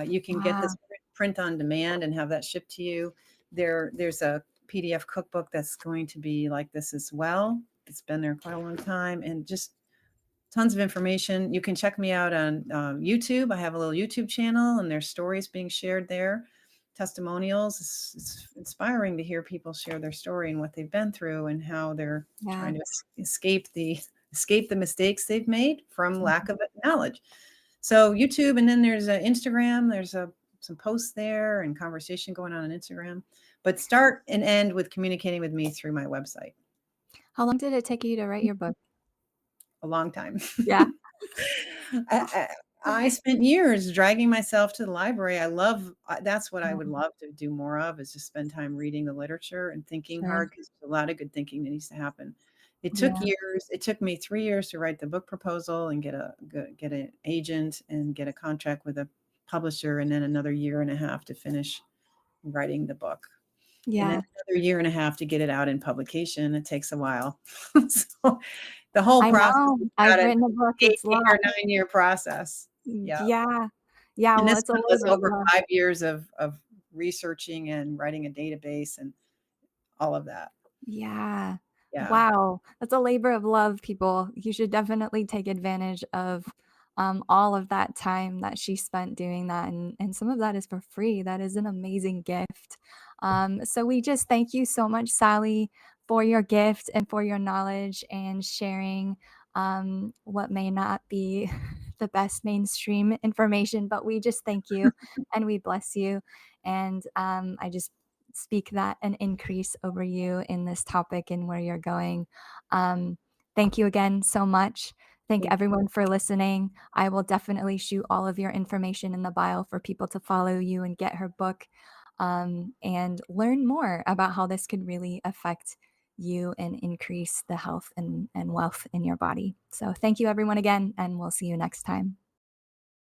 You can get wow, this print on demand and have that shipped to you. There's a PDF cookbook that's going to be like this as well. It's been there quite a long time, and just tons of information. You can check me out on YouTube. I have a little YouTube channel, and there's stories being shared there, testimonials. It's inspiring to hear people share their story and what they've been through and how they're yeah, trying to escape the mistakes they've made from lack mhm, of knowledge. So YouTube, and then there's a Instagram. There's some posts there and conversation going on Instagram. But start and end with communicating with me through my website. How long did it take you to write your book? A long time. Yeah. I I spent years dragging myself to the library. That's what I would Yeah, love to do more of, is to spend time reading the literature and thinking sure. hard, 'cause there's a lot of good thinking that needs to happen. It took Yeah, years. It took me 3 years to write the book proposal and get an agent and get a contract with a publisher, and then another year and a half to finish writing the book, and then yeah. another year and a half to get it out in publication. It takes a while. So, the whole I process know. is I've about an written a book, 8 it's a or lot. 9-year process. Yeah. Yeah. Yeah, And well, this it's a one was labor of over love. 5 years of researching and writing a database and all of that. Yeah. Yeah. Wow. That's a labor of love, people. You should definitely take advantage of, all of that time that she spent doing that, and some of that is for free. That is an amazing gift. So we just thank you so much, Sally, for your gift and for your knowledge and sharing, what may not be the best mainstream information, but we just thank you and we bless you. And, I just speak that an increase over you in this topic and where you're going. Um, Thank you again so much. Thank Thank everyone for listening. I will definitely shoot all of your information in the bio for people to follow you and get her book, and learn more about how this could really affect you and increase the health and wealth in your body. So, thank you, everyone, again, and we'll see you next time.